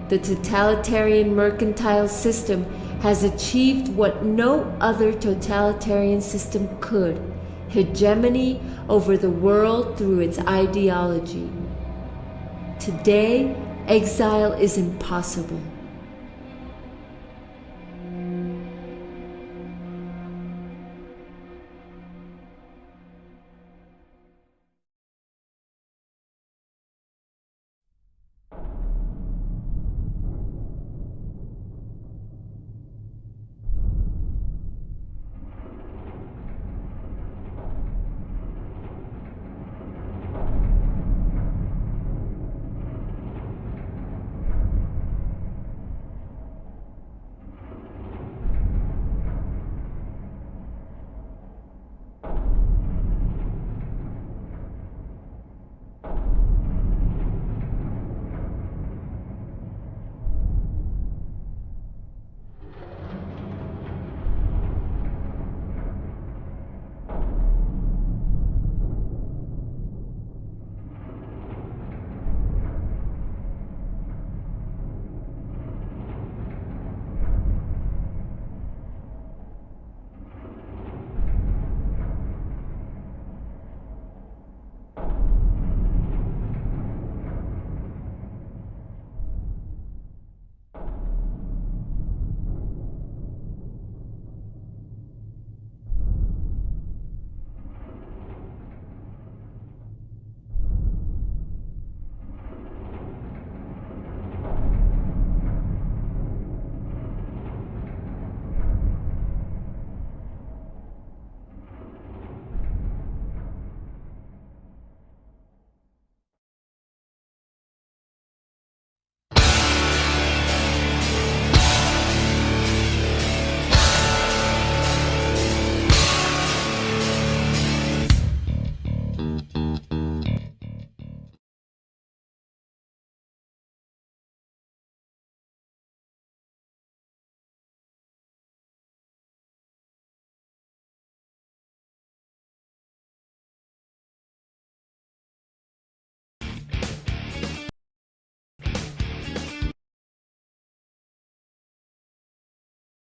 The totalitarian mercantile system has achieved what no other totalitarian system could: hegemony over the world through its ideology. Today, exile is impossible.